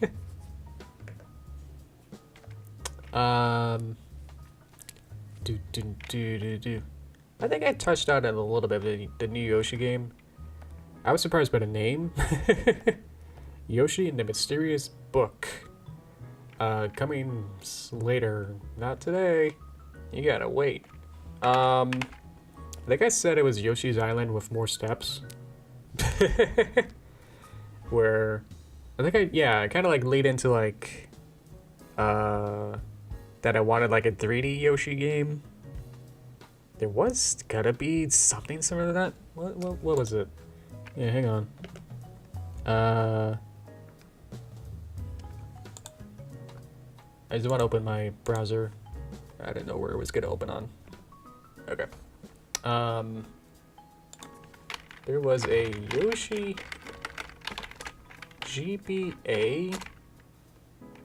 think I touched on it a little bit, the new Yoshi game. I was surprised by the name. Yoshi and the Mysterious Book. Coming later, not today. You gotta wait. I think I said it was Yoshi's Island with more steps. Where I think I kind of like lead into like that I wanted like a 3D Yoshi game. There was gotta be something similar to that. What was it? Yeah, hang on. I just want to open my browser. I didn't know where it was gonna open on. Okay. There was a Yoshi GBA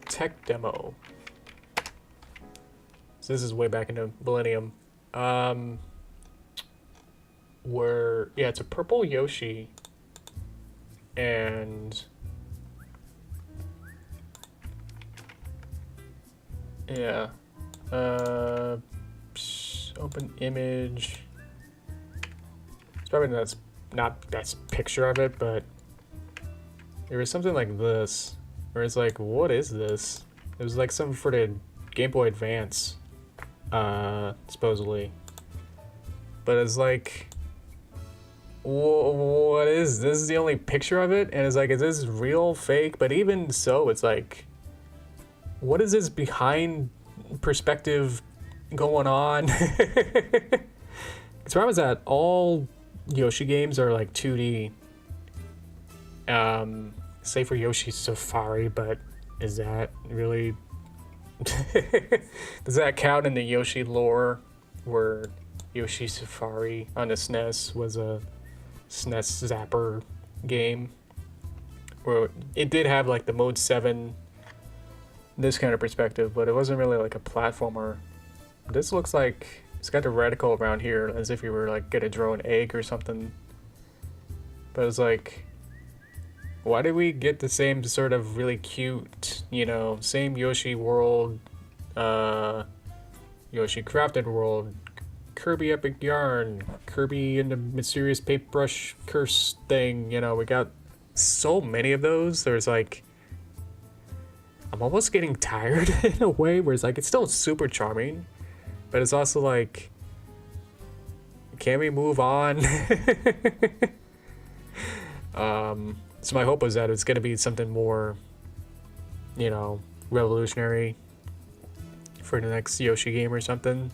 tech demo. So this is way back into Millennium. Where, yeah, it's a purple Yoshi. And yeah. Open image. It's probably not best picture of it, but there was something like this, where it's like, what is this? It was like something for the Game Boy Advance, supposedly. But it's like, what is this? This is the only picture of it, and it's like, is this real, fake? But even so, it's like, what is this behind perspective going on? The problem is that all Yoshi games are like 2D. Save for Yoshi Safari, but is that really... Does that count in the Yoshi lore, where Yoshi Safari on the SNES was a SNES Zapper game? Where it did have like the Mode 7, this kind of perspective, but it wasn't really like a platformer. This looks like it's got the reticle around here, as if you were like gonna draw an egg or something. But it's like, why did we get the same sort of really cute, you know, same Yoshi world, Yoshi Crafted World, Kirby Epic Yarn, Kirby and the Mysterious Paintbrush Curse thing, you know, we got so many of those. There's like, I'm almost getting tired in a way where it's like, it's still super charming, but it's also like, can we move on? So my hope was that it's going to be something more, you know, revolutionary for the next Yoshi game or something.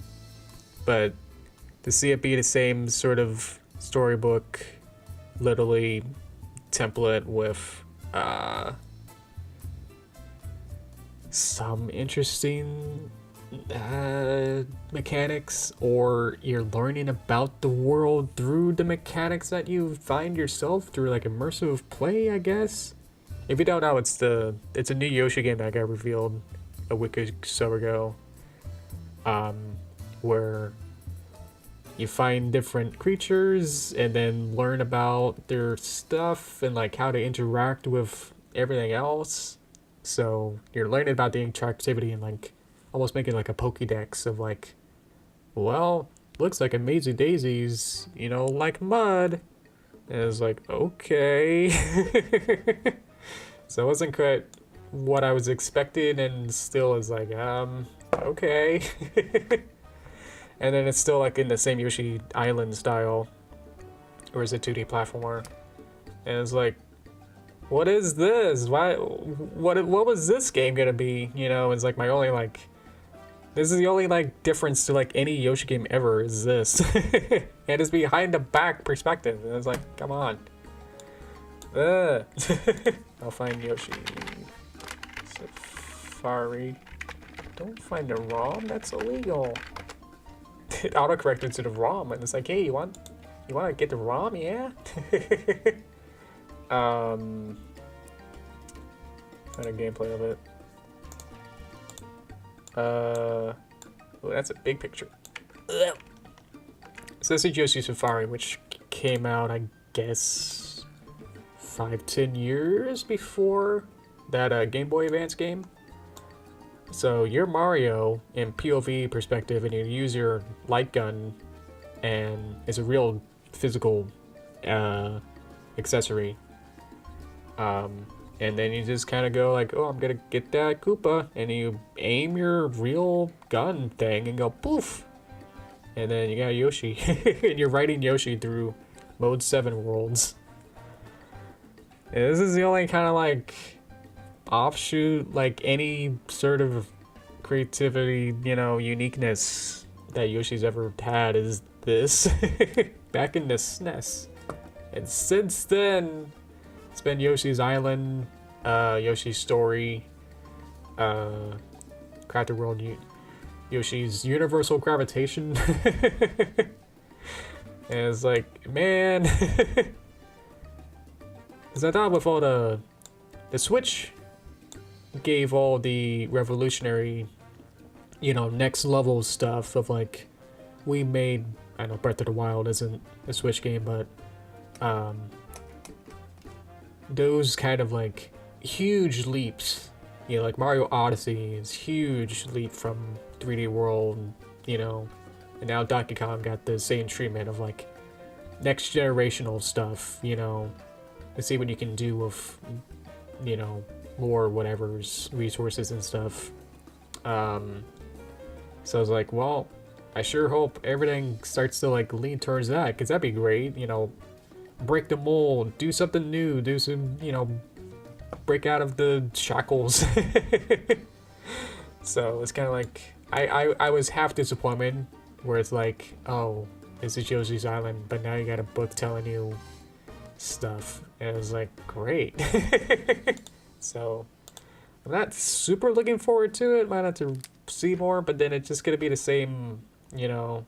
But to see it be the same sort of storybook, literally template with some interesting mechanics, or you're learning about the world through the mechanics that you find yourself through like immersive play, I guess. If you don't know, it's a new Yoshi game that got revealed a week or so ago, where you find different creatures and then learn about their stuff and like how to interact with everything else. So you're learning about the interactivity and like almost making like a Pokédex of like, well, looks like a Maisie Daisy's, you know, like mud. And it's like, okay. So it wasn't quite what I was expecting, and still is like, okay. And then it's still like in the same Yoshi Island style, or is it 2D platformer? And it's like, what is this? Why? What was this game gonna be? You know, it's like my only like, this is the only like difference to like any Yoshi game ever is this. And it's behind the back perspective. And it's like, come on. I'll find Yoshi Safari. Don't find the ROM, that's illegal. It autocorrected to the ROM, and it's like, hey, you want to get the ROM, yeah? Find a gameplay of it. Oh, that's a big picture. So this is Yoshi Safari, which came out, I guess, 5-10 years before that Game Boy Advance game. So you're Mario in POV perspective, and you use your light gun, and it's a real physical accessory. And then you just kind of go like, oh, I'm gonna get that Koopa, and you aim your real gun thing and go poof, and then you got Yoshi, and you're riding Yoshi through Mode 7 worlds. And this is the only kind of like offshoot, like any sort of creativity, you know, uniqueness that Yoshi's ever had is this back in the SNES. And since then, it's been Yoshi's Island, Yoshi's Story, Crafted World, Yoshi's Universal Gravitation. And it's like, man, because I thought with all the Switch gave all the revolutionary, you know, next level stuff of like, we made, I know Breath of the Wild isn't a Switch game, but those kind of like huge leaps, you know, like Mario Odyssey is huge leap from 3D World, you know, and now Donkey Kong got the same treatment of like next generational stuff, you know, to see what you can do with, you know, more whatever's resources and stuff. So I was like, well, I sure hope everything starts to like lean towards that, because that'd be great, you know, break the mold, do something new, do some, you know, break out of the shackles. So it's kind of like, I was half disappointed, where it's like, oh, this is Yoshi's Island, but now you got a book telling you stuff, and it was like, great. So I'm not super looking forward to it. Might have to see more, but then it's just gonna be the same, you know.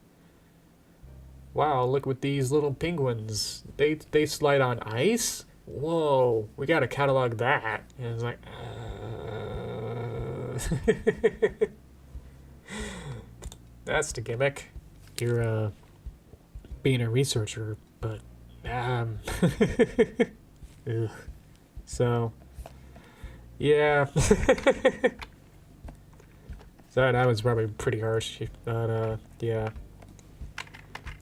Wow, look with these little penguins. They slide on ice? Whoa, we gotta catalog that. And it's like, that's the gimmick. You're being a researcher, but ugh. So yeah. So that was probably pretty harsh, but yeah.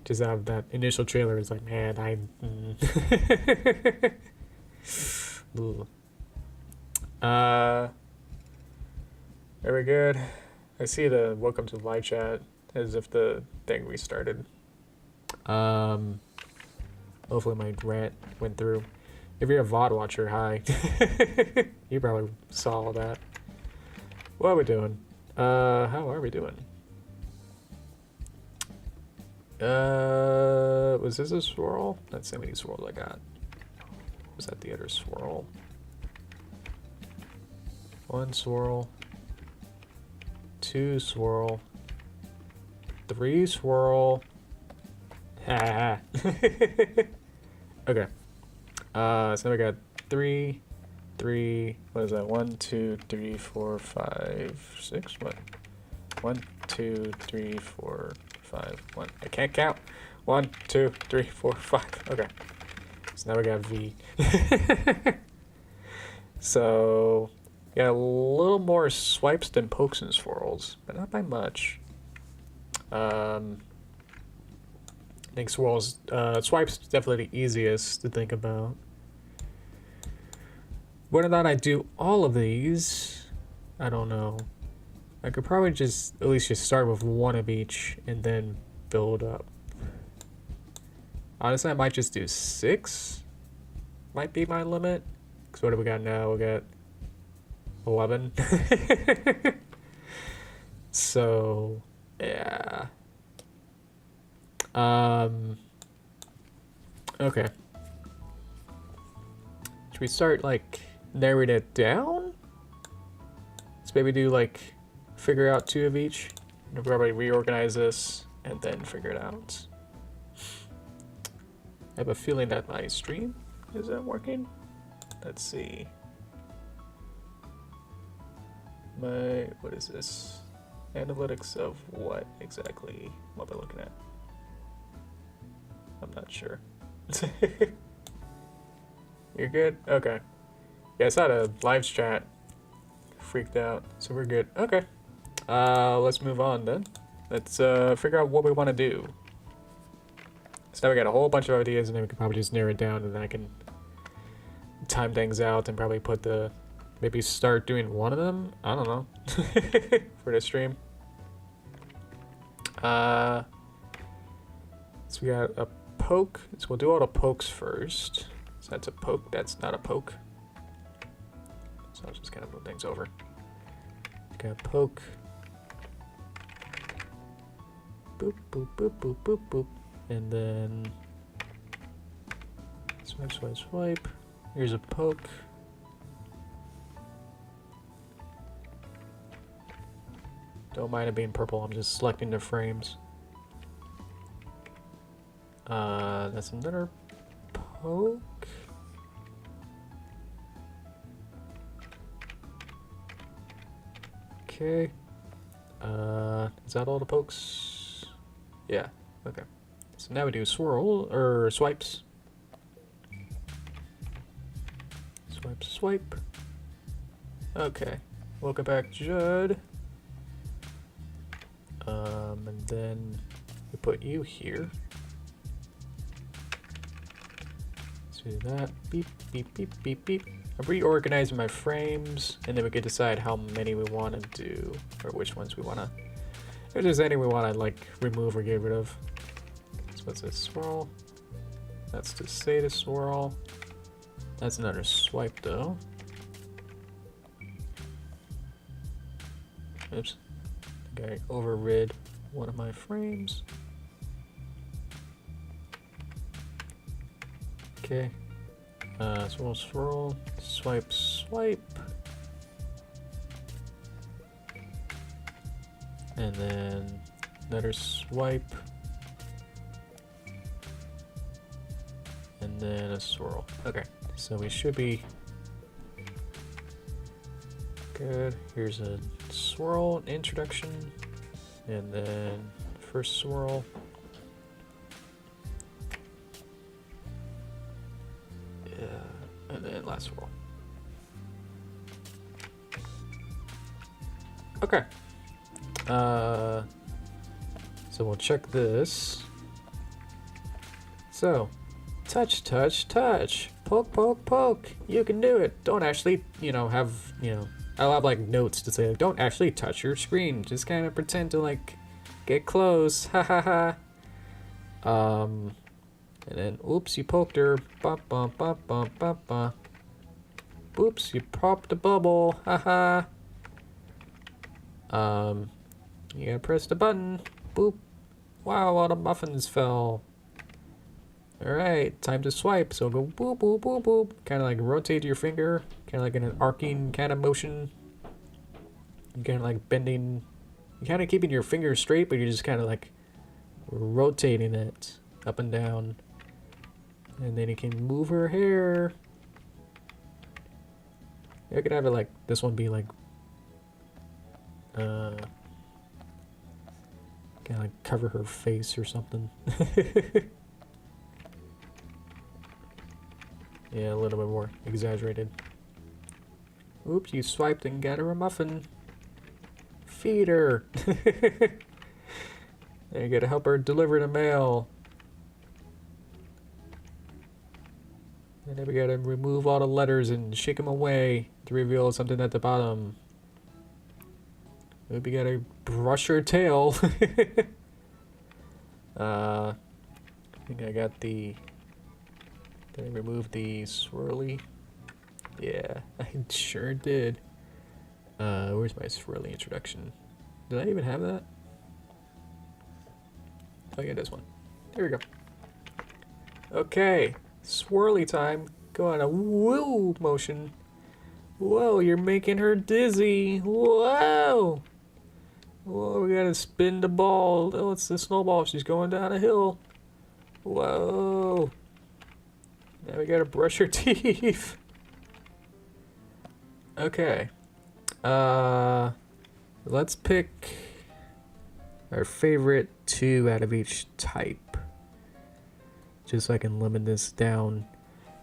Just out of that initial trailer, it's like, man, are we good? I see the welcome to live chat as if the thing restarted. Hopefully my rant went through. If you're a VOD watcher, hi. You probably saw all that. What are we doing? How are we doing? Was this a swirl? Let's see how many swirls I got. Was that the other swirl? One swirl. Two swirl. Three swirl. Ha. Okay. So now we got three. What is that? 1, 2, 3, 4, 5, 6. What? 1, 2, 3, 4, 5. 1. I can't count. 1, 2, 3, 4, 5. Okay. So now we got V. So got a little more swipes than pokes and swirls, but not by much. I think swirls, swipes definitely the easiest to think about. Whether or not I do all of these, I don't know. I could probably just at least just start with one of each and then build up. Honestly, I might just do 6. Might be my limit. Because what do we got now? We got 11. So, yeah. Okay. Should we start, like, narrowing it down? Let's maybe do, like, figure out 2 of each. And probably reorganize this and then figure it out. I have a feeling that my stream isn't working. Let's see. What is this? Analytics of what exactly? What am I looking at? I'm not sure. You're good? Okay. Yeah, I saw the live chat. Freaked out. So we're good. Okay. Let's move on then. Let's figure out what we want to do. So now we got a whole bunch of ideas, and then we can probably just narrow it down, and then I can time things out and probably put maybe start doing one of them. I don't know. For the stream. So we got a poke. So we'll do all the pokes first. So that's a poke. That's not a poke. So So I'll just kind of move things over. Got poke. Boop, boop, boop, boop, boop, boop. And then swipe, swipe, swipe. Here's a poke. Don't mind it being purple, I'm just selecting the frames. That's another poke. Okay. Is that all the pokes? Yeah, okay. So now we do swirl, or swipes. Swipe, swipe. Okay. Welcome back, Judd. And then we put you here. Let's do that. Beep, beep, beep, beep, beep. I'm reorganizing my frames, and then we can decide how many we want to do, or which ones we want to. If there's any we want to like remove or get rid of. So what's this? Swirl. That's to say to swirl. That's another swipe though. Oops. I think I overrid one of my frames. Okay. Swirl, swirl, swipe, swipe. And then another swipe. And then a swirl. Okay, so we should be good. Here's a swirl introduction. And then first swirl. And then last swirl. Okay. So we'll check this. So, touch, touch, touch. Poke, poke, poke. You can do it. Don't actually, have, I'll have like notes to say, like, don't actually touch your screen. Just kind of pretend to like get close. Ha ha ha. And then, oops, you poked her. Bump, bump, bump, bump, bump, bump. Oops, you popped a bubble. Haha. You gotta press the button. Boop. Wow, all the muffins fell. Alright, time to swipe. So go boop, boop, boop, boop. Kind of like rotate your finger. Kind of like in an arcing kind of motion. You're kind of like bending. You're kind of keeping your finger straight, but you're just kind of like rotating it up and down. And then you can move her hair. I could have it like, this one be like, kind of like cover her face or something. Yeah, a little bit more exaggerated. Oops, you swiped and got her a muffin. Feed her. You gotta help her deliver the mail. And then we gotta remove all the letters and shake them away to reveal something at the bottom. Maybe gotta brush her tail. I think I got the... Did I remove the swirly? Yeah, I sure did. Where's my swirly introduction? Did I even have that? Oh yeah, this one. There we go. Okay. Swirly time. Go on a woo motion. Whoa, you're making her dizzy. Whoa. Whoa, we gotta spin the ball. Oh, it's the snowball. She's going down a hill. Whoa. Now we gotta brush her teeth. Okay. Let's pick our favorite 2 out of each type. Just so I can limit this down.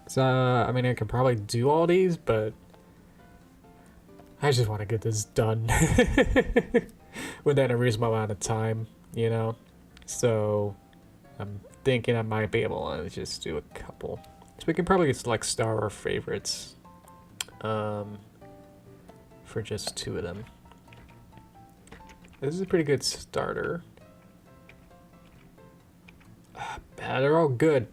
So, I mean, I can probably do all these, but I just want to get this done within a reasonable amount of time, So, I'm thinking I might be able to just do a couple. So we can probably select star our favorites for just 2 of them. This is a pretty good starter. They're all good.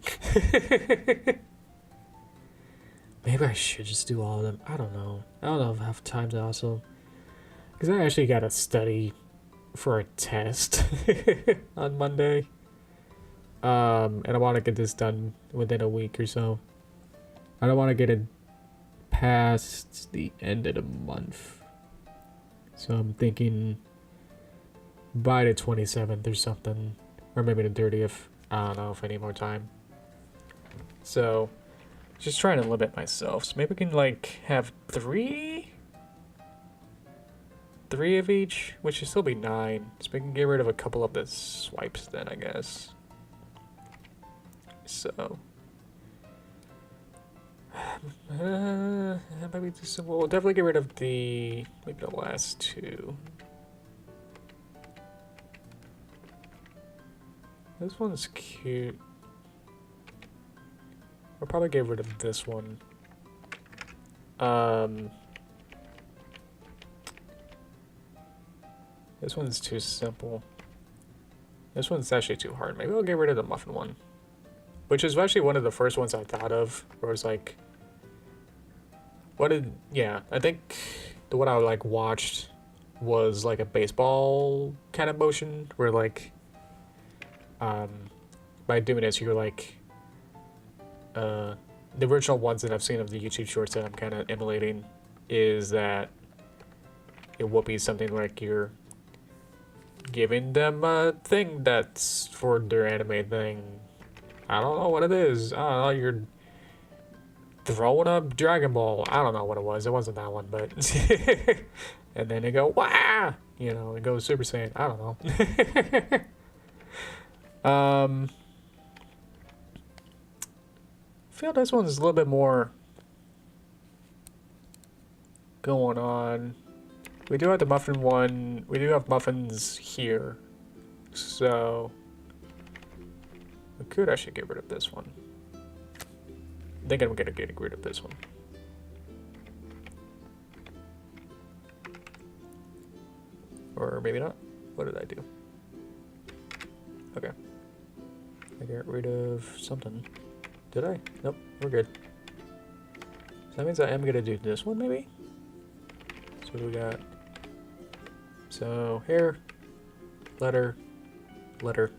Maybe I should just do all of them. I don't know. I don't know if I have time to also... Because I actually got to study for a test on Monday. And I want to get this done within a week or so. I don't want to get it past the end of the month. So I'm thinking by the 27th or something. Or maybe the 30th. I don't know if I need more time. So... just trying to limit myself. So maybe we can like have three of each, which should still be 9. So we can get rid of a couple of the swipes then, I guess. So maybe just, we'll definitely get rid of maybe the last 2. This one's cute. I'll probably get rid of this one. This one's too simple. This one's actually too hard. Maybe I'll get rid of the muffin one. Which is actually one of the first ones I thought of. Where it's like... yeah, I think the one I like watched was like a baseball kind of motion. Where like... by doing this, you're like... the original ones that I've seen of the YouTube shorts that I'm kind of emulating is that it will be something like you're giving them a thing that's for their anime thing. I don't know what it is. I don't know, you're throwing a Dragon Ball. I don't know what it was. It wasn't that one, but... and then they go, wah! You know, it goes Super Saiyan. I don't know. I feel this one's a little bit more going on. We do have the muffin one. We do have muffins here. So we could actually get rid of this one. I think I'm gonna get rid of this one. Or maybe not. What did I do? Okay. I got rid of something. Did I? Nope, we're good. So that means I am gonna do this one, maybe? So we got... so, here. Letter. Letter.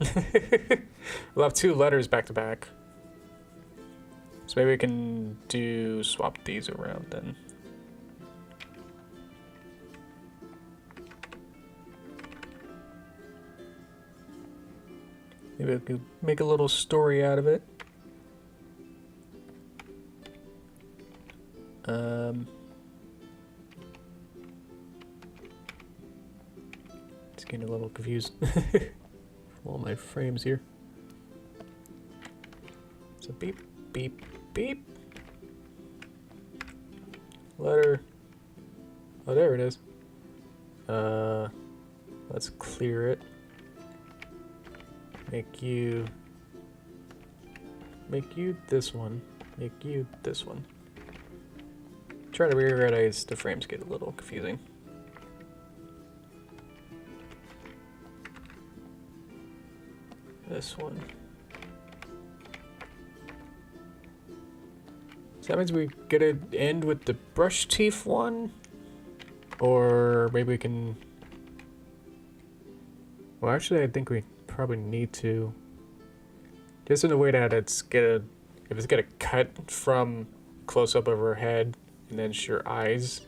We'll have 2 letters back to back. So maybe we can swap these around then. Maybe we could make a little story out of it. It's getting a little confused. All my frames here. So beep, beep, beep. Letter. Oh, there it is. Let's clear it. Make you this one. Make you this one. Try to reorganize the frames, get a little confusing. This one. So that means we get to end with the brush teeth one? Or maybe we can... well, actually, I think we probably need to. Just in a way that it's gonna... if it's gonna cut from close up of her head and then your eyes.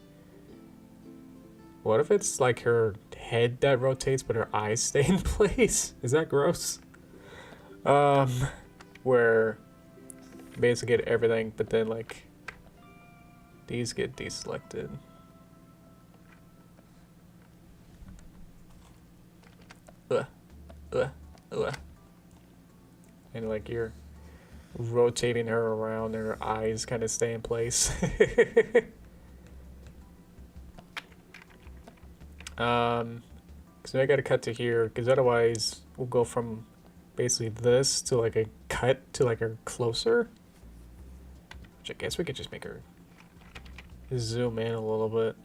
What if it's like her head that rotates but her eyes stay in place? Is that gross? Where basically get everything, but then like these get deselected. And like you're rotating her around and her eyes kind of stay in place. So I gotta cut to here because otherwise we'll go from basically this to like a cut to like a closer. Which I guess we could just make her zoom in a little bit.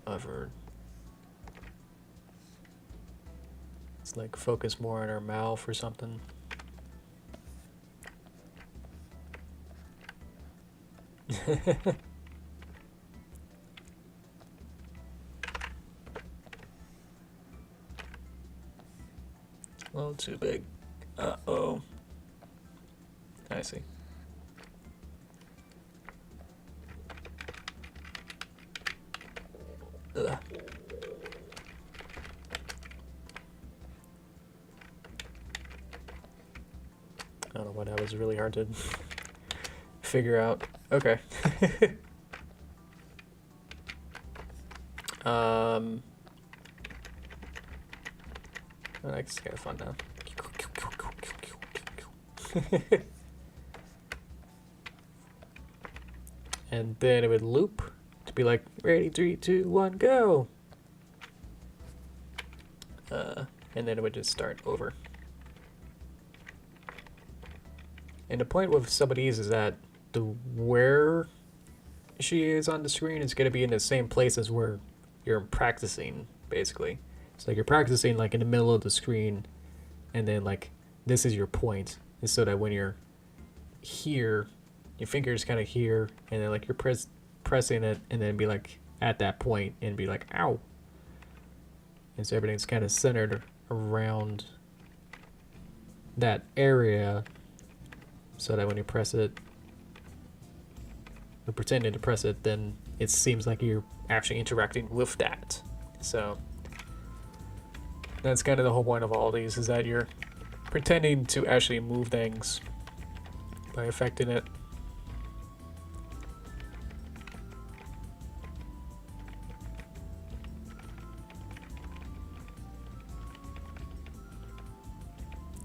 Of her. Let's like focus more on our mouth or something. A little too big. Uh-oh. I see. Ugh. I don't know why that was really hard to figure out. Okay. That's kind of fun now. And then it would loop to be like, ready, 3, 2, 1, go. And then it would just start over. And the point with some of these is that where she is on the screen is going to be in the same place as where you're practicing, basically. So like you're practicing like in the middle of the screen, and then like this is your point, and so that when you're here, your finger's kind of here, and then like you're pressing it, and then be like at that point, and be like ow. And so everything's kind of centered around that area, so that when you press it, or pretending to press it, then it seems like you're actually interacting with that. So that's kind of the whole point of all these, is that you're pretending to actually move things by affecting it.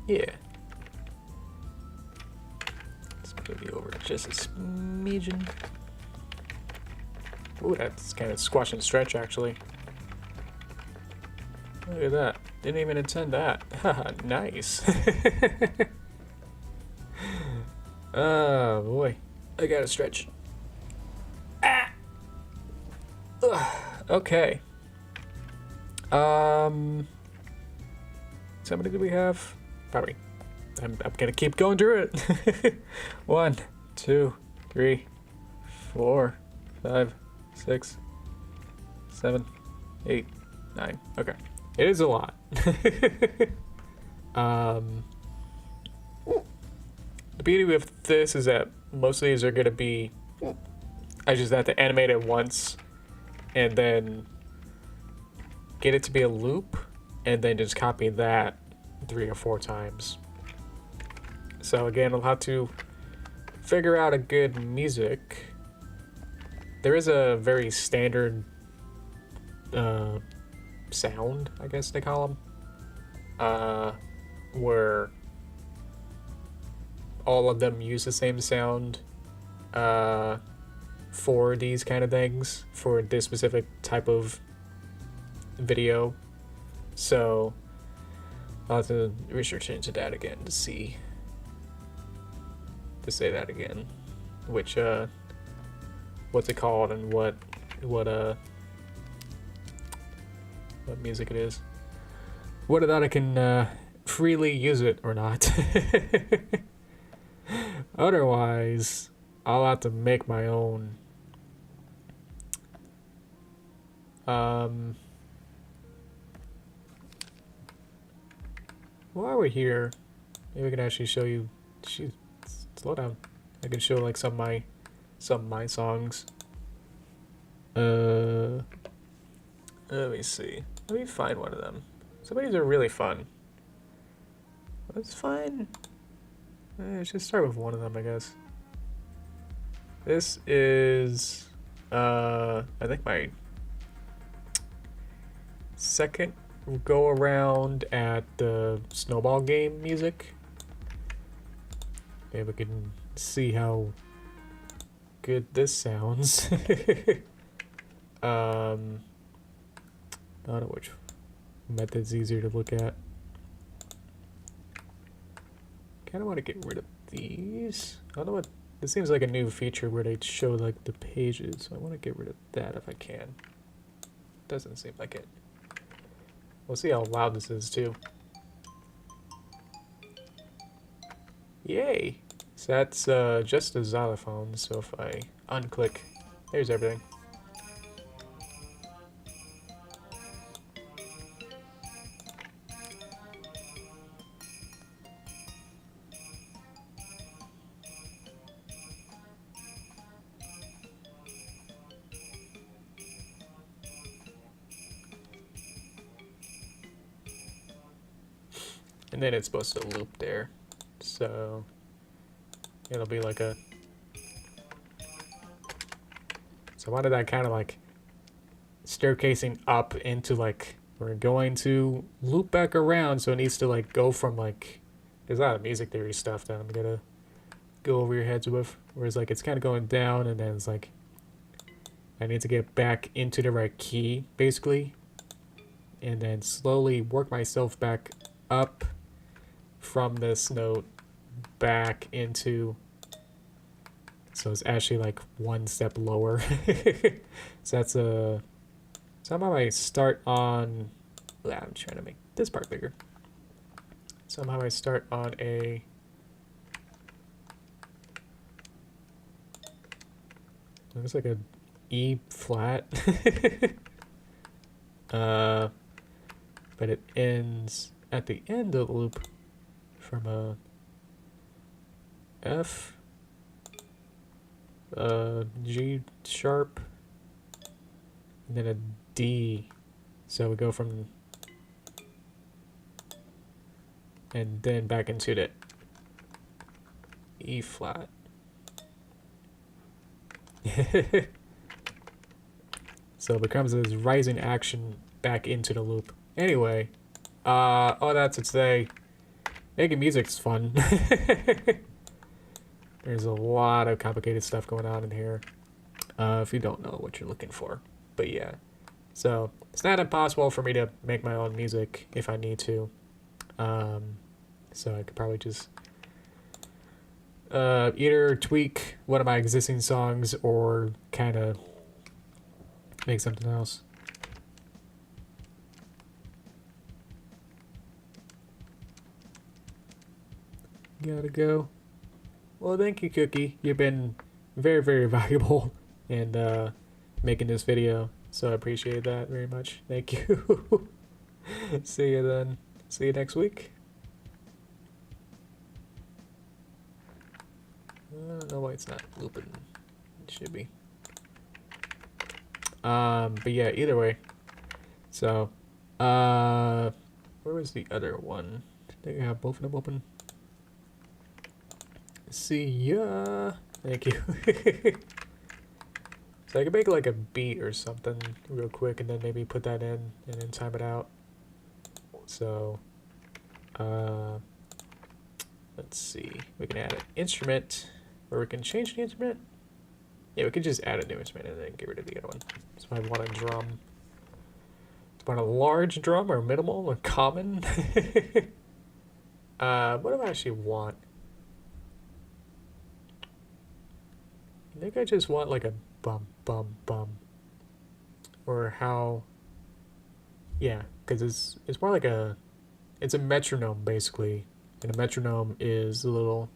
Yeah. Let's move you over just a smidgen. Ooh, that's kind of squash and stretch, actually. Look at that. Didn't even intend that. Haha, nice. Oh, boy. I gotta stretch. Ah! Ugh. Okay. How many do we have? Probably. I'm gonna keep going through it. 1, 2, 3, 4, 5, 6, 7, 8, 9. Okay. It is a lot. The beauty with this is that most of these are gonna be, I just have to animate it once and then get it to be a loop and then just copy that 3 or 4 times. So again, I'll have to figure out a good music. There is a very standard sound, I guess they call them, where all of them use the same sound for these kind of things, for this specific type of video. So I'll have to research into that again to see, to say that again, which what's it called and what music it is, whether that I can freely use it or not. Otherwise, I'll have to make my own. While we're here, maybe we can actually show you. Slow down. I can show like some of my songs. Let me see. Let me find one of them. Some of these are really fun. Let's find. Let's just start with one of them, I guess. This is, I think my second go around at the snowball game music. Maybe we can see how good this sounds. I don't know which method's easier to look at. Kind of want to get rid of these. I don't know what. This seems like a new feature where they show like the pages. So I want to get rid of that if I can. Doesn't seem like it. We'll see how loud this is too. Yay! So that's just a xylophone, so if I unclick, there's everything. And then it's supposed to loop there. So it'll be like a... So why did I kind of like staircasing up into like, we're going to loop back around, so it needs to like go from like, there's a lot of music theory stuff that I'm gonna go over your heads with, whereas like it's kind of going down and then it's like, I need to get back into the right key basically, and then slowly work myself back up from this note back into, so it's actually like one step lower. So that's a, somehow I start on, I'm trying to make this part bigger. Somehow I start on a, looks like a E flat. But it ends at the end of the loop from a F, G sharp, and then a D. So we go from, and then back into the E flat. So it becomes this rising action back into the loop. Anyway, oh, that's it today. Making music's fun. There's a lot of complicated stuff going on in here, if you don't know what you're looking for. But yeah, so it's not impossible for me to make my own music if I need to. So I could probably just either tweak one of my existing songs or kind of make something else. Gotta go. Well, thank you, Cookie. You've been very, very valuable in making this video, so I appreciate that very much. Thank you. See you then. See you next week. I don't know why it's not looping. It should be. But yeah, either way. So, where was the other one? I think I have both of them open. See ya. Thank you. So I could make like a beat or something real quick and then maybe put that in and then time it out. So, let's see. We can add an instrument, or we can change the instrument. Yeah, we could just add a new instrument and then get rid of the other one. So I want a drum. Do I want a large drum or minimal or common? What do I actually want? I think I just want like a bum, bum, bum. Or how... Yeah, because it's more like a... It's a metronome, basically. And a metronome is a little...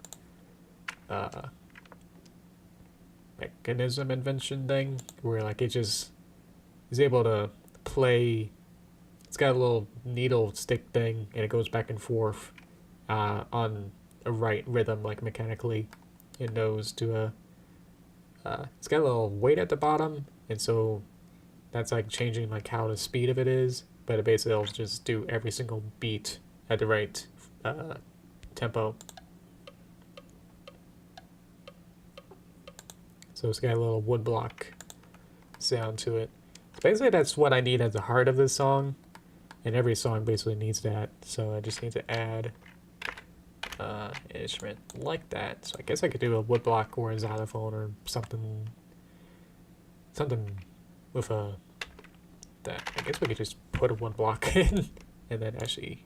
mechanism invention thing, where like it just is able to play. It's got a little needle stick thing, and it goes back and forth on a right rhythm, like mechanically. It knows to it's got a little weight at the bottom, and so that's like changing like how the speed of it is, but it basically will just do every single beat at the right tempo. So it's got a little woodblock sound to it. Basically, that's what I need at the heart of this song, and every song basically needs that. So I just need to add an instrument like that. So I guess I could do a woodblock or a xylophone or something with a that. I guess we could just put a woodblock in and then actually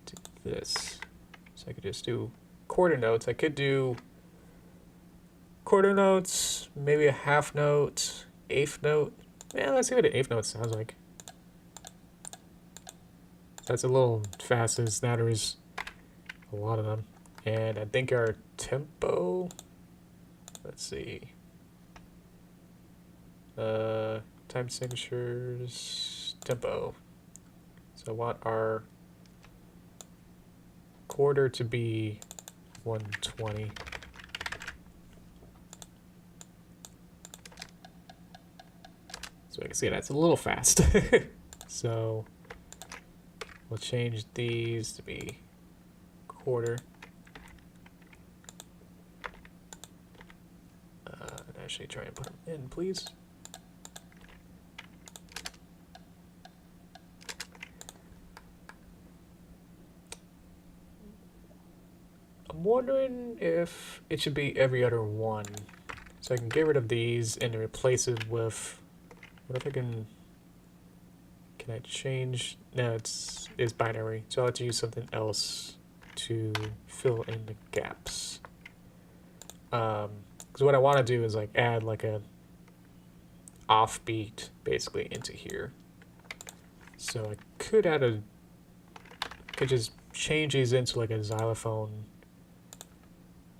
do this. So I could just do quarter notes. I could do quarter notes, maybe a half note, eighth note. Yeah, let's see what an eighth note sounds like. That's a little fast, as that is a lot of them. And I think our tempo, let's see. Time signatures, tempo. So I want our quarter to be 120. So I can see that's a little fast. So we'll change these to be quarter. And actually try and put them in, please. I'm wondering if it should be every other one. So I can get rid of these and replace it with, what if I can I change? No, it's binary. So I'll have to use something else to fill in the gaps. Because what I want to do is like add like a offbeat basically into here. So I could just change these into like a xylophone,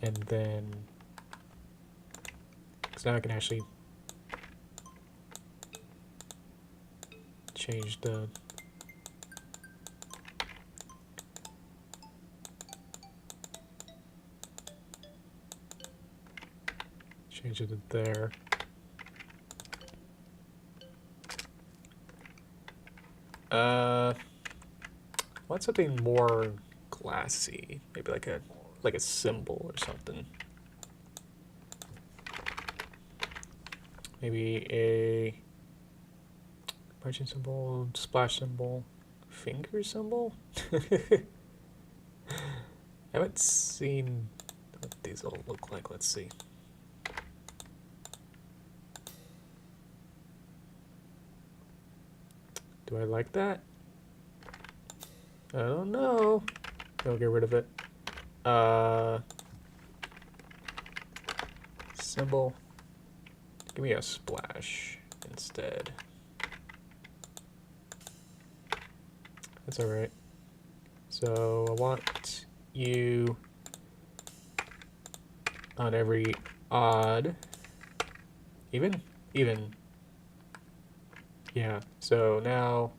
and then because now I can actually change the change it to there. Want something more glassy, maybe like a symbol or something. Maybe a marching symbol, splash symbol, finger symbol. I haven't seen what these all look like. Let's see. Do I like that? I don't know. I'll get rid of it. Symbol. Give me a splash instead. That's alright. So I want you on every odd. Even? Even. Yeah, so now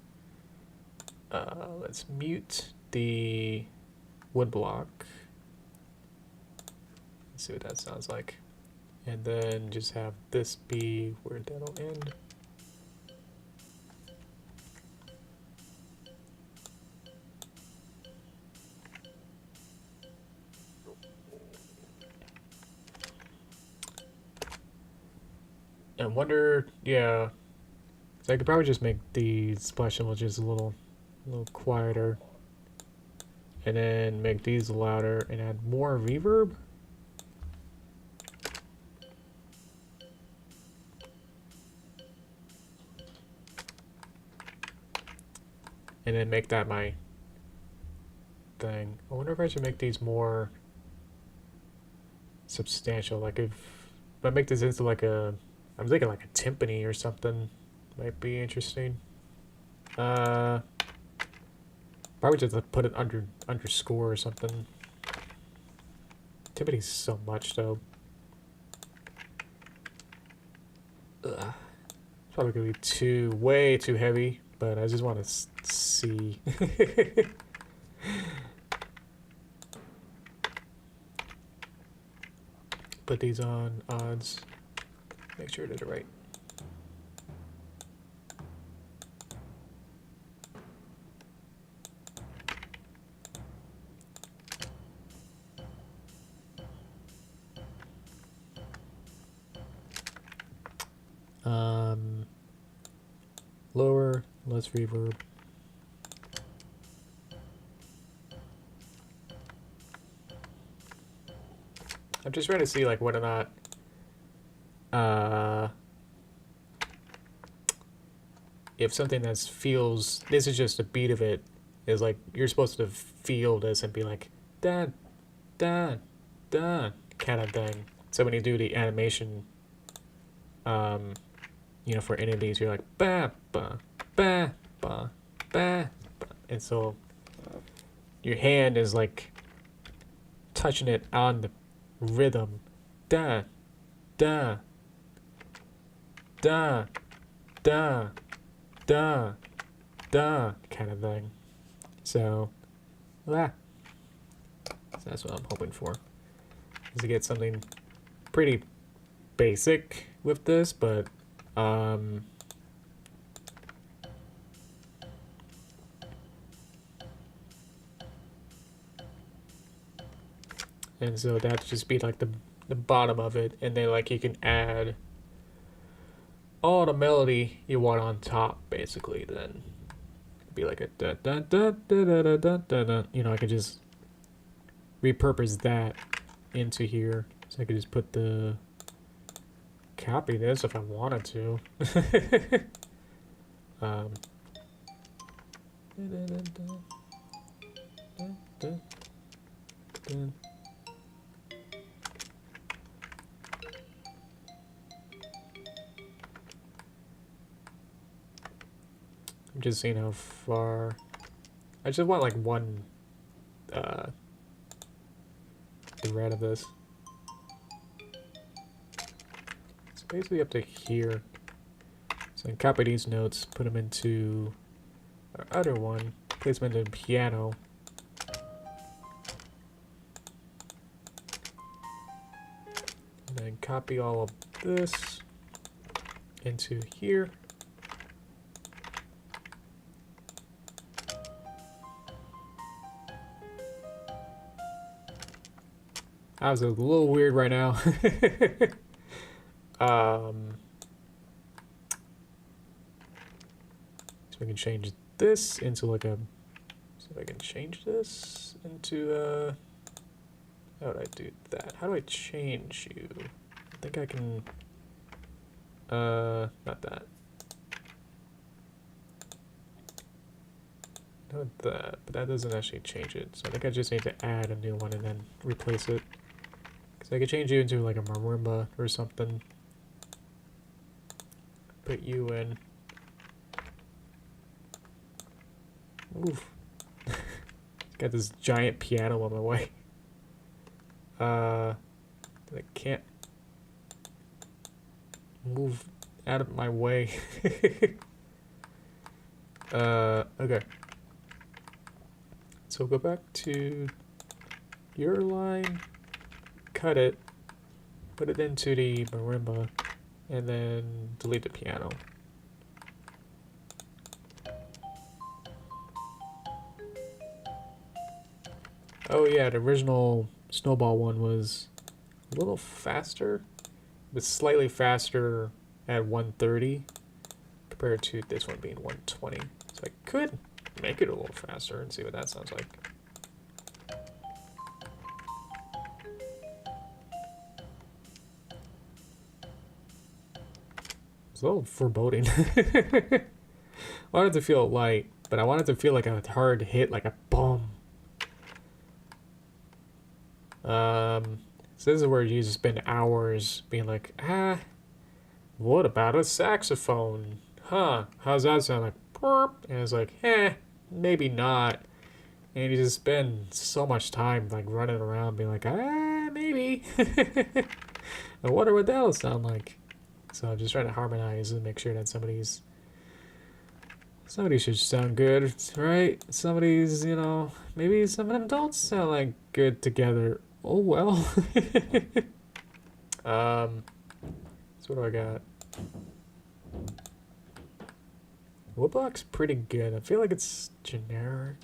let's mute the wood block. Let's see what that sounds like. And then just have this be where that'll end. I wonder, yeah, so I could probably just make the splash images a little quieter, and then make these louder and add more reverb. And then make that my thing. I wonder if I should make these more substantial. Like if I make this into like I'm thinking like a timpani or something. Might be interesting. Probably just like put it underscore or something. Timpani's so much though. Ugh. Probably gonna be way too heavy, but I just want to see. Put these on odds. Make sure they're right. Lower, less reverb. I'm just trying to see like whether or not if something that feels, this is just a beat of it, is like you're supposed to feel this and be like dun dun dun kind of thing. So when you do the animation, you know, for any of these, you're like ba ba ba ba ba, and so your hand is like touching it on the rhythm. Da, da, da, da, da, da, kind of thing. So, so that's what I'm hoping for. Is to get something pretty basic with this, but and so that'd just be like the bottom of it, and then like you can add all the melody you want on top, basically. Then it'd be like a da da da da da da da da da. You know, I could just repurpose that into here, so I could just put the copy this if I wanted to. I'm just seeing how far. I just want like one thread of this. It's basically up to here. So I can copy these notes, put them into our other one, place them into the piano. And then copy all of this into here. That was a little weird right now. So we can change this into like a. So if I can change this into how would I do that? How do I change you? I think I can. Not that. Not that, but that doesn't actually change it. So I think I just need to add a new one and then replace it. Because I could change you into like a marimba or something. Put you in. Oof. Got this giant piano on my way. I can't move out of my way. Okay. So go back to your line, cut it, put it into the marimba, and then delete the piano. Oh yeah, the original Snowball one was a little faster. It was slightly faster at 130 compared to this one being 120. So I could make it a little faster and see what that sounds like. It's a little foreboding. I wanted to feel light, but I wanted to feel like a hard hit, like a boom. So this is where you just spend hours being like, what about a saxophone? Huh, how's that sound? Like, burp. And it's like, maybe not. And you just spend so much time like running around being like, maybe. I wonder what that'll sound like. So I'm just trying to harmonize and make sure that somebody should sound good, right? Somebody's, you know, maybe some of them don't sound like good together. Oh well. So what do I got? Woodblock's pretty good. I feel like it's generic.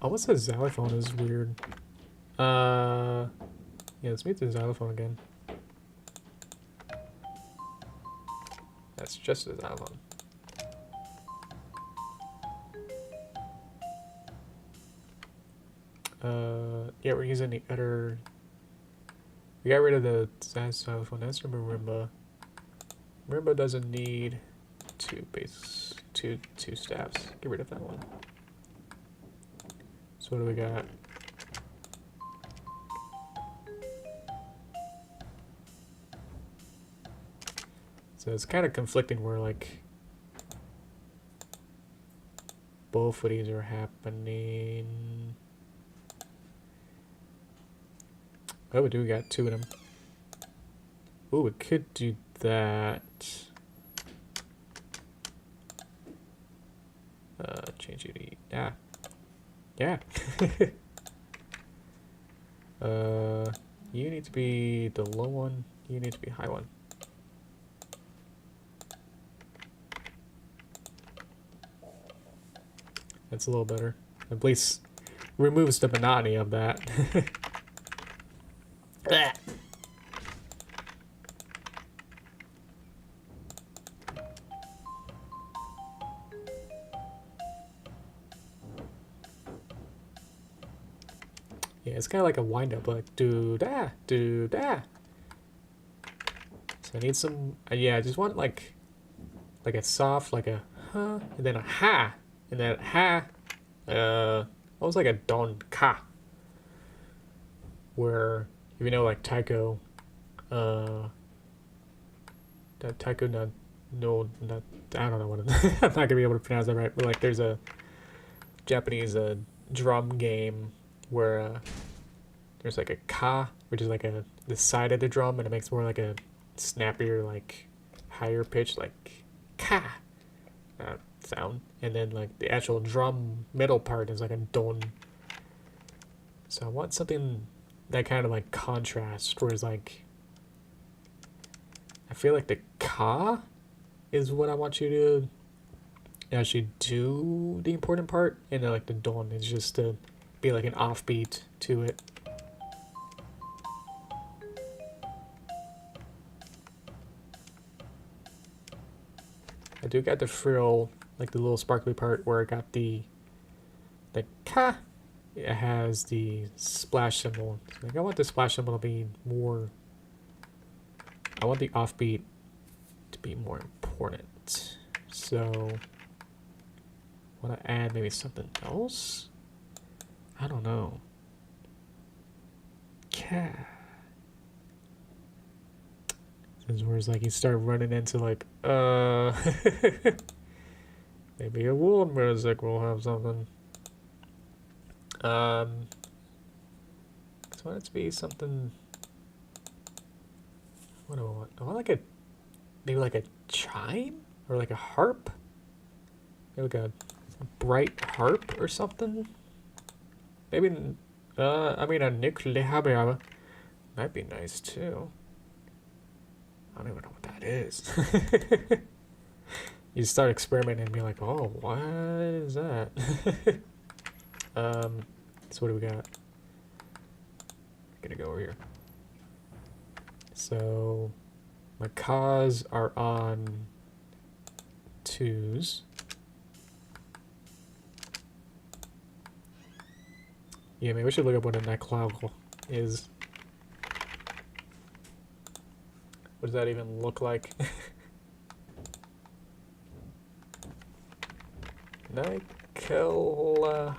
Almost says xylophone is weird. Yeah, let's meet the xylophone again. That's just a xylophone. Yeah, we're using the other. We got rid of the xylophone. That's the marimba. Marimba doesn't need two staffs. Get rid of that one. So what do we got? So it's kind of conflicting where like both of these are happening. Oh, we do got 2 of them. Oh, we could do that. Change you to E. Yeah. Yeah. You need to be the low one. You need to be high one. That's a little better. At least removes the monotony of that. Yeah, it's kind of like a wind-up, like do-da, do-da. So I need some, yeah, I just want like a soft, like a huh, and then a ha, and then a ha, almost like a don ka, where, if you know, like taiko, that taiko no, not, I don't know what it, I'm not gonna be able to pronounce that right, but like there's a Japanese drum game where there's like a ka, which is like the side of the drum, and it makes more like a snappier, like higher pitch, like ka sound, and then like the actual drum middle part is like a don. So I want something that kind of like contrast, whereas like I feel like the ka is what I want you to actually do the important part, and then like the don is just to be like an offbeat to it. I do got the frill, like the little sparkly part where I got the ka. It has the splash symbol. So like I want the splash symbol to be more. I want the offbeat to be more important. So I want to add maybe something else. I don't know. Ka. This is where it's like you start running into like maybe a world music will have something. I want it to be something. What do I want? I want like maybe like a chime or like a harp. Maybe like a bright harp or something. Maybe I mean a nuclear might be nice too. I don't even know what that is. You start experimenting and be like, oh, what is that? So what do we got? I'm gonna go over here. So my cause are on 2s. Yeah, maybe we should look up what a necklagle is. What does that even look like? Nyckelharpa.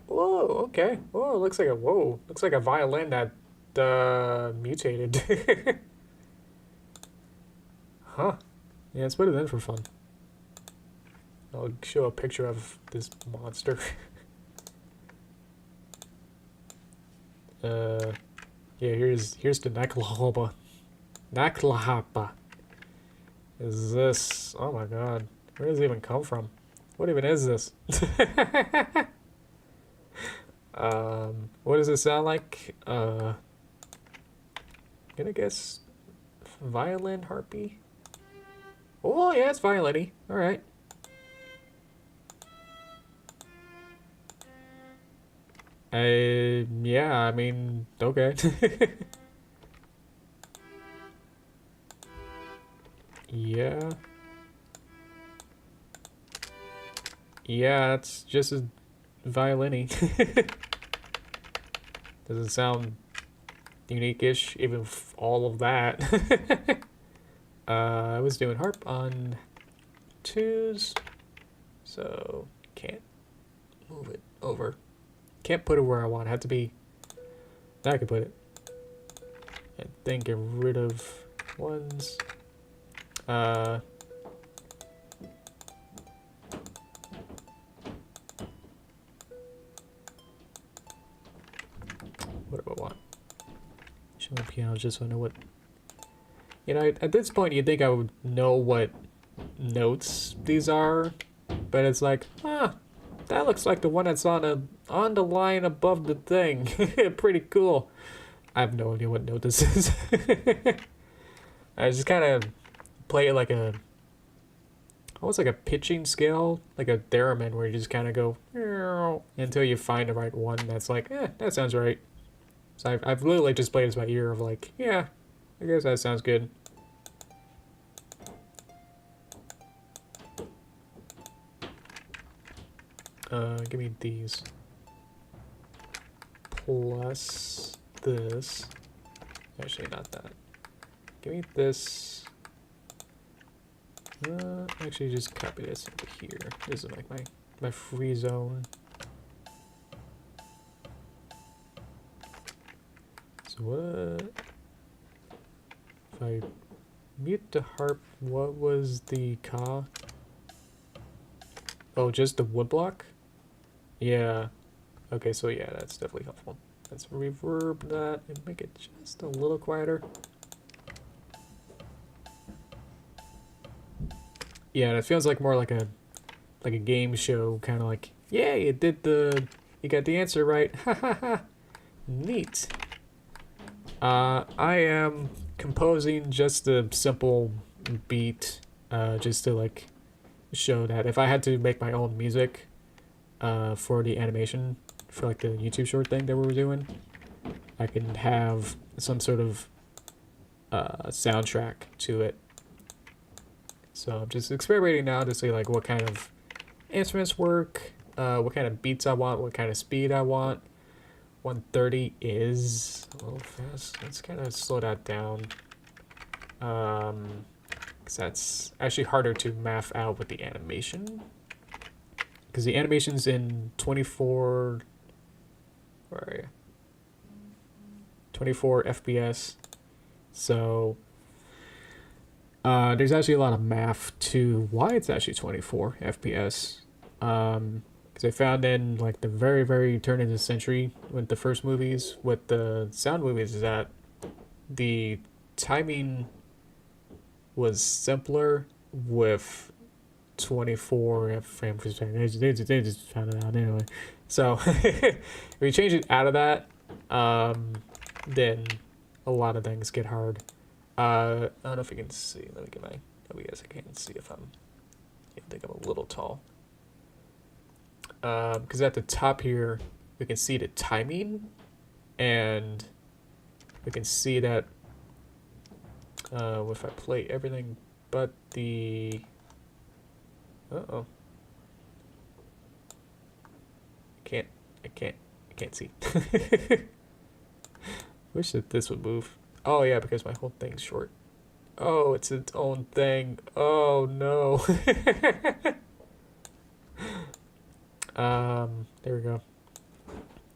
Whoa, okay. Whoa, looks like a violin that mutated. Huh. Yeah, let's put it in for fun. I'll show a picture of this monster. Yeah, here's the Naklahapa. Naklahapa. Is this? Oh my god. Where does it even come from? What even is this? What does it sound like? I'm gonna guess violin harpy. Oh yeah, it's violin-y. All right. Yeah, I mean, okay. Yeah. Yeah, it's just as violin-y. Doesn't sound unique-ish, even all of that. I was doing harp on 2s, so can't move it over. Can't put it where I want. It had to be. Now I can put it. And then get rid of 1s. Show me piano just so I know what... You know, at this point you'd think I would know what notes these are, but it's like, that looks like the one that's on the line above the thing. Pretty cool. I have no idea what note this is. I just kind of play it like almost like a pitching scale, like a theremin, where you just kind of go until you find the right one that's like, that sounds right. So I've literally just played this by ear of like, yeah, I guess that sounds good. Give me these. Plus this. Actually, not that. Give me this. Actually, just copy this into here. This is like my free zone. So what? If I mute the harp, what was the ka? Oh, just the woodblock? Yeah. Okay, so yeah, that's definitely helpful. Let's reverb that and make it just a little quieter. Yeah, and it feels like more like a game show, kind of like, yeah, you got the answer right. Ha ha ha. Neat. I am composing just a simple beat, just to like show that if I had to make my own music, for the animation, for like the YouTube short thing that we were doing, I can have some sort of soundtrack to it. So I'm just experimenting now to see like what kind of instruments work, what kind of beats I want, what kind of speed I want. 130 is a little fast. Let's kind of slow that down. Because that's actually harder to math out with the animation. Because the animation's in 24... Where are you? 24 FPS. So there's actually a lot of math to why it's actually 24 FPS. Because I found in like the very, very turn of the century with the first movies, with the sound movies, is that the timing was simpler with 24 frames per second. They just found it out anyway. So if you change it out of that, then a lot of things get hard. I don't know if you can see. Let me get my. Oh, yes, I can see if I'm. I think I'm a little tall. Because at the top here, we can see the timing, and we can see that if I play everything but the. I can't see. Wish that this would move. Oh yeah, because my whole thing's short. Oh, it's its own thing. Oh no. There we go.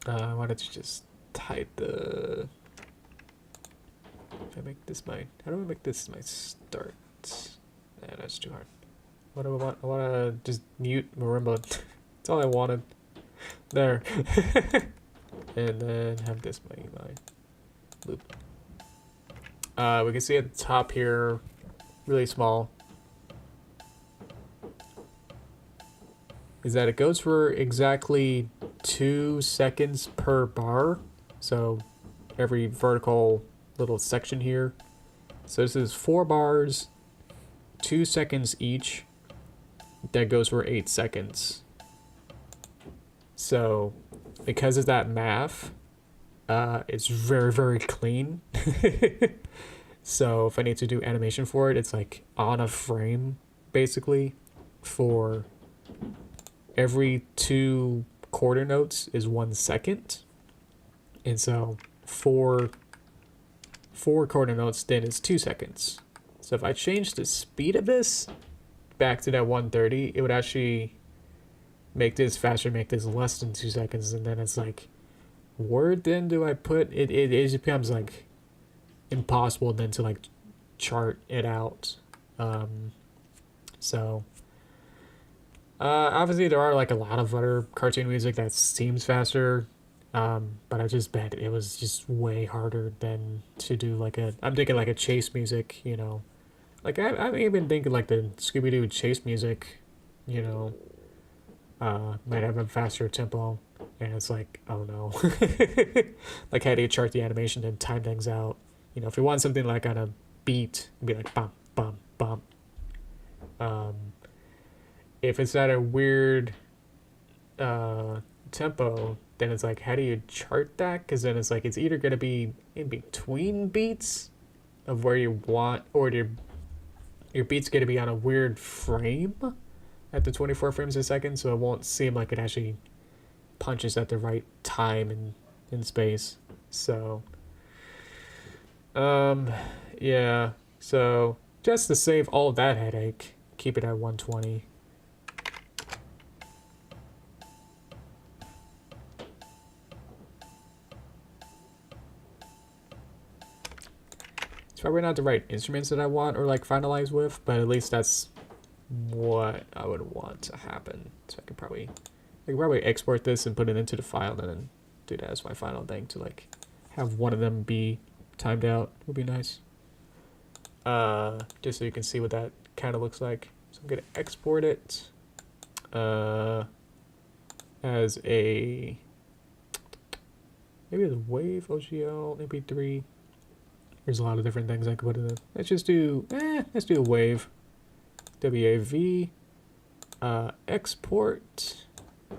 I wanted to just hide the. If I make this my, how do I make this my start? Yeah, that's too hard. What do I want? I want to just mute marimba. That's all I wanted. There. And then have this my loop. We can see at the top here, really small, is that it goes for exactly 2 seconds per bar. So every vertical little section here. So this is 4 bars, 2 seconds each. That goes for 8 seconds. So because of that math, it's very, very clean. So if I need to do animation for it, it's like on a frame, basically, for every 2 quarter notes is 1 second. And so 4 quarter notes then is 2 seconds. So if I change the speed of this back to that 130, it would actually make this faster, make this less than 2 seconds. And then it's like, where then do I put it? It becomes like impossible then to like chart it out. So obviously there are like a lot of other cartoon music that seems faster. But I just bet it was just way harder than to do like I'm thinking like a chase music, you know. Like I'm even thinking like the Scooby-Doo chase music, you know, might have a faster tempo. And it's like, I don't know. Like how do you chart the animation and time things out? You know, if you want something like on a beat, it'd be like bum, bum, bum. Um, if it's at a weird tempo, then it's like, how do you chart that? Because then it's like, it's either going to be in between beats of where you want, or your beat's going to be on a weird frame at the 24 frames a second, so it won't seem like it actually punches at the right time and in space. So, yeah. So just to save all that headache, keep it at 120. It's probably not the right instruments that I want or like finalize with, but at least that's what I would want to happen. So I could probably export this and put it into the file and then do that as my final thing to like have one of them be timed out would be nice. Just so you can see what that kind of looks like. So I'm gonna export it as a maybe a wave OGL MP3. There's a lot of different things I could put in it. Let's do a wave. WAV export. I'm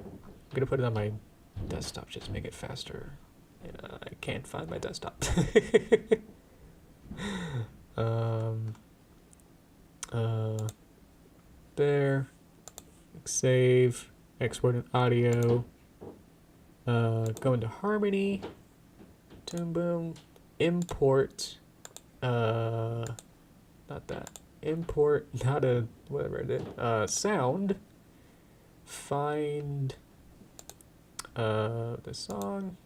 gonna put it on my desktop just to make it faster. And, I can't find my desktop. There. Save. Export an audio. Go into Harmony. Toon Boom. Import. Not that. Import. Not a whatever I did. Sound. Find. The song.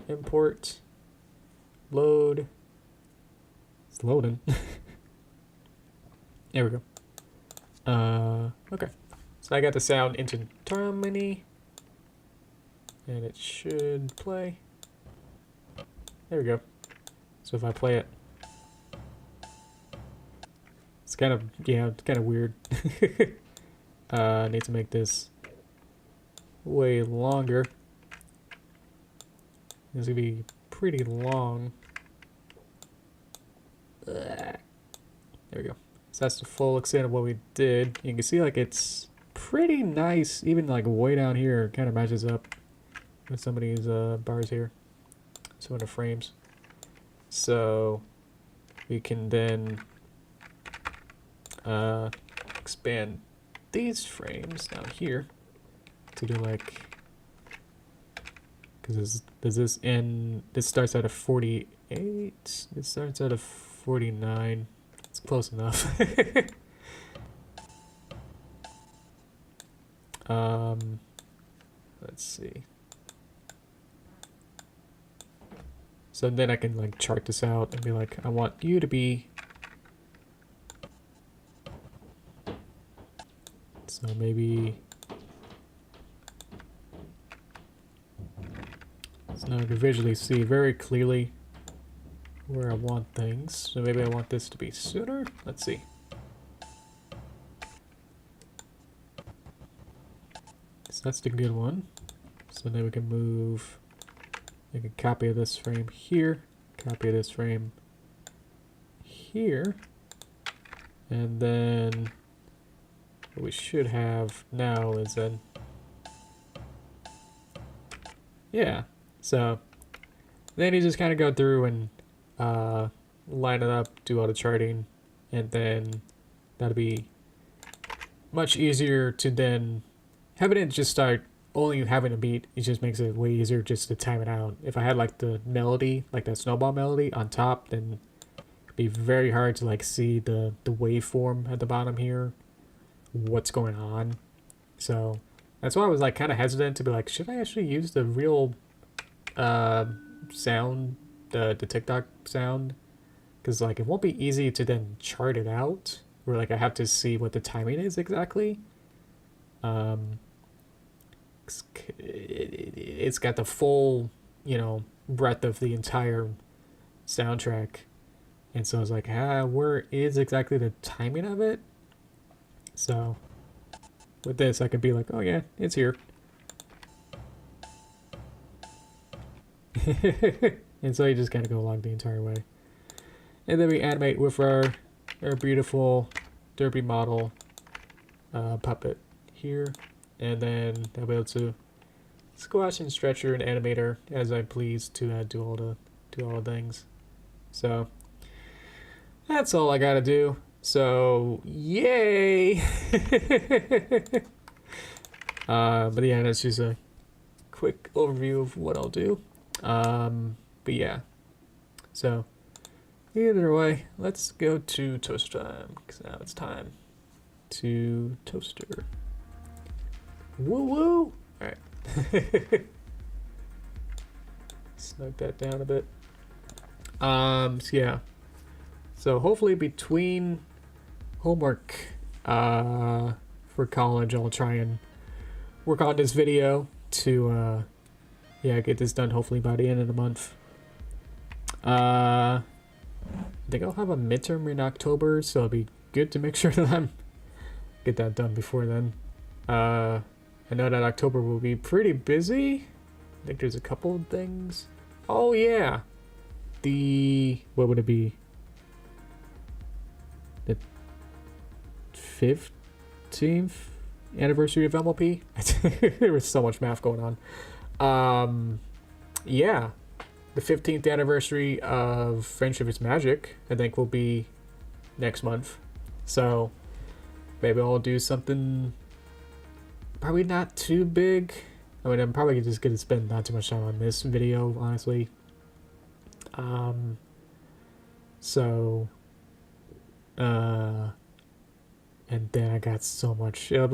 Import. Load. It's loading. There we go. Okay. So I got the sound into Harmony. And it should play. There we go. So if I play it, it's kind of, yeah, it's kind of weird. I need to make this way longer. It's gonna be pretty long. There we go. So that's the full extent of what we did. You can see like it's pretty nice, even like way down here, kind of matches up with some of these bars here, some of the frames. So we can then expand these frames down here to do like, because this starts at a 48, this starts at a 49, it's close enough. Let's see. So then I can like chart this out and be like, I want you to be, so maybe, so now I can visually see very clearly where I want things. So maybe I want this to be sooner. Let's see. So that's the good one. So then we can move, make a copy of this frame here, copy of this frame here, and then what we should have now is then, yeah, so then you just kind of go through and line it up, do all the charting, and then that'll be much easier to then have it just start only having a beat. It just makes it way easier just to time it out. If I had like the melody, like that snowball melody on top, then it'd be very hard to like see the waveform at the bottom here, what's going on. So that's why I was like kind of hesitant to be like, should I actually use the real sound, the TikTok sound? Because like it won't be easy to then chart it out, where like I have to see what the timing is exactly. it's got the full, you know, breadth of the entire soundtrack. And so I was like, where is exactly the timing of it? So with this, I could be like, oh yeah, it's here. And so you just kind of go along the entire way. And then we animate with our beautiful Derpy model puppet here. And then I'll be able to squash and stretch her and animate her as I please to do all the things. So that's all I gotta do. So yay! But yeah, that's just a quick overview of what I'll do. But yeah, so either way, let's go to toaster time, because now it's time to toaster. Woo woo! Alright. Snug that down a bit. So yeah. So hopefully between homework for college, I'll try and work on this video to yeah, get this done hopefully by the end of the month. I think I'll have a midterm in October, so it'll be good to make sure that I'm get that done before then. I know that October will be pretty busy. I think there's a couple of things. Oh yeah, what would it be? The 15th anniversary of MLP. There was so much math going on. Yeah, the 15th anniversary of Friendship is Magic, I think, will be next month. So maybe I'll do something probably not too big. I mean, I'm probably just gonna spend not too much time on this video, honestly. So and then I got so much. Yeah,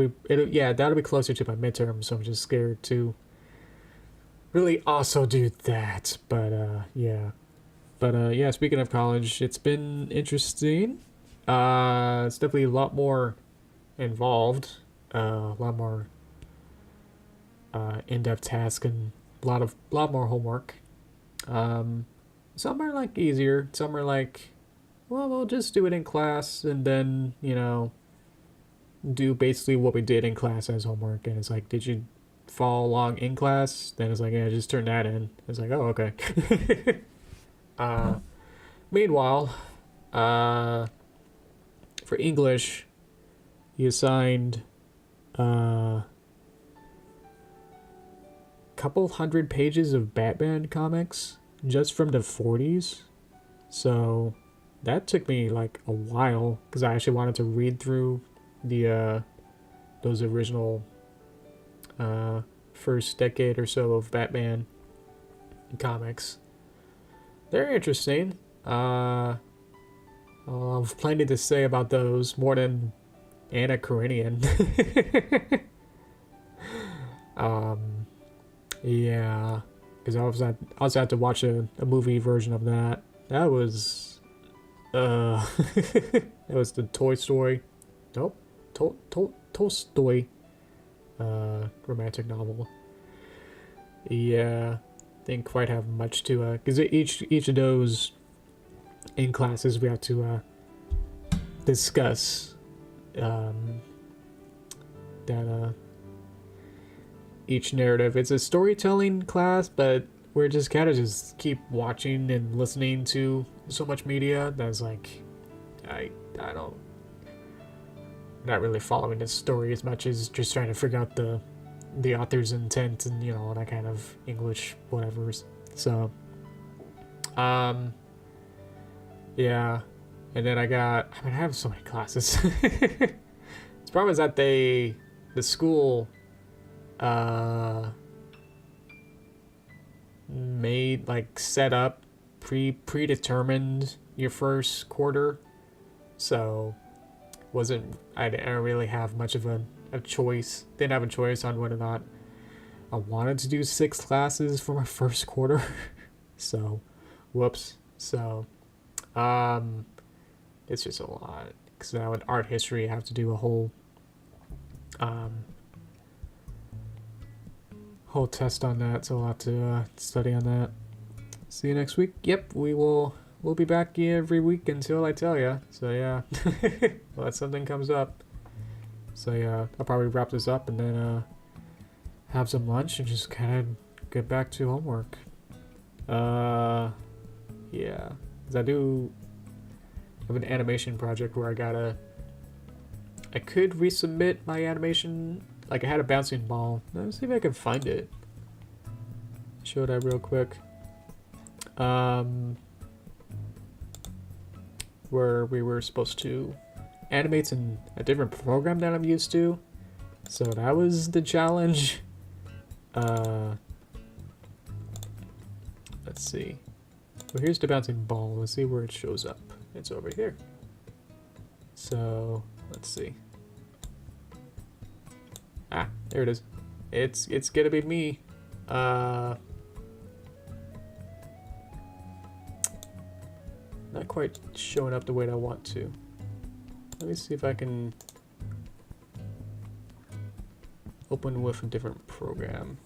that'll be closer to my midterm, so I'm just scared to really also do that. But yeah. But yeah, speaking of college, it's been interesting. It's definitely a lot more involved, a lot more in-depth tasks, and a lot more homework. Some are like easier, some are like, well, we'll just do it in class and then, you know, do basically what we did in class as homework. And it's like, did you follow along in class? Then it's like, yeah, just turn that in. It's like, oh, okay. Meanwhile, for English, you assigned couple hundred pages of Batman comics just from the 40s. So that took me like a while, because I actually wanted to read through the those original first decade or so of Batman comics. They're interesting. I've plenty to say about those, more than Anna Karenina. Yeah, because I also had to watch a movie version of that. That was that was the Toy Story. Nope. Tolstoy romantic novel. Yeah, didn't quite have much to because each of those in classes we have to discuss that each narrative. It's a storytelling class, but we're just kind of just keep watching and listening to so much media that's like I don't, not really following the story as much as just trying to figure out the author's intent and, you know, that kind of English whatever. So yeah, and then I have so many classes. The problem is that the school made like set up predetermined your first quarter, so I didn't really have much of a choice. Didn't have a choice on whether or not I wanted to do 6 classes for my first quarter. So whoops. So it's just a lot, because now in art history I have to do a whole whole test on that, so I'll have to study on that. See you next week. Yep, we'll be back every week until I tell ya. So yeah, unless something comes up. So yeah, I'll probably wrap this up and then have some lunch and just kind of get back to homework. Yeah, because I do have an animation project where I could resubmit my animation. Like I had a bouncing ball. Let's see if I can find it. Show that real quick. Where we were supposed to animate in a different program that I'm used to. So that was the challenge. Let's see. Well, here's the bouncing ball. Let's see where it shows up. It's over here. So let's see. Ah, there it is. It's gonna be me. Not quite showing up the way that I want to. Let me see if I can open with a different program.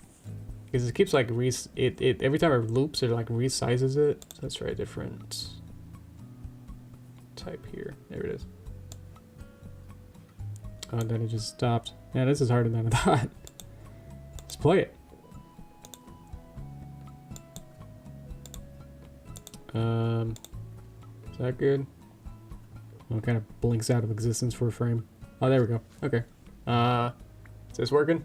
Because it keeps like every time it loops, it like resizes it. So let's try a different type here. There it is. Oh, and then it just stopped. Yeah, this is harder than I thought. Let's play it. Is that good? Oh, it kind of blinks out of existence for a frame. Oh, there we go. Okay. Is this working?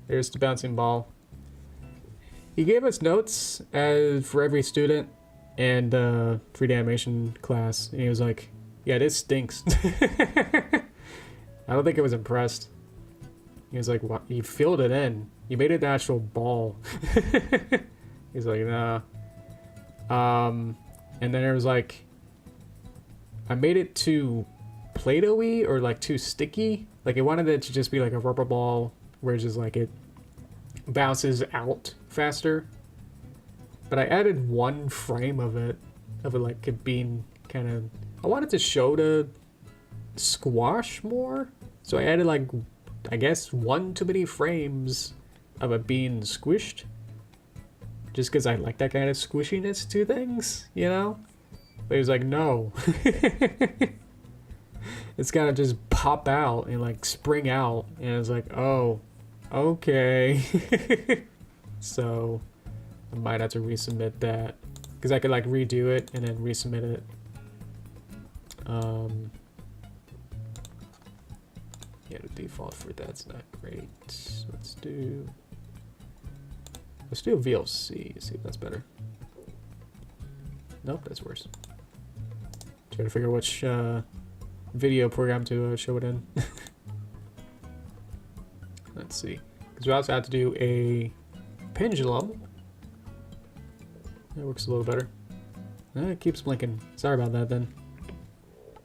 There's the bouncing ball. He gave us notes for every student and 3D animation class, and he was like, "Yeah, this stinks." I don't think I was impressed. He was like, "What? You filled it in. You made it an actual ball." He's like, "Nah." And then it was like, I made it too Play-Doh-y or like too sticky. Like it wanted it to just be like a rubber ball where it's just like it bounces out faster. But I added one frame of it like it being kind of, I wanted to show the squash more. So I added like, I guess one too many frames of it being squished. Just because I like that kind of squishiness to things, you know? But he was like, no. It's gotta just pop out and like spring out. And it's like, oh, okay. So I might have to resubmit that. Because I could like redo it and then resubmit it. Yeah, the default for that's not great. Let's do a VLC, see if that's better. Nope, that's worse. Try to figure out which video program to show it in. Let's see. Because we also have to do a pendulum. That works a little better. It keeps blinking. Sorry about that then.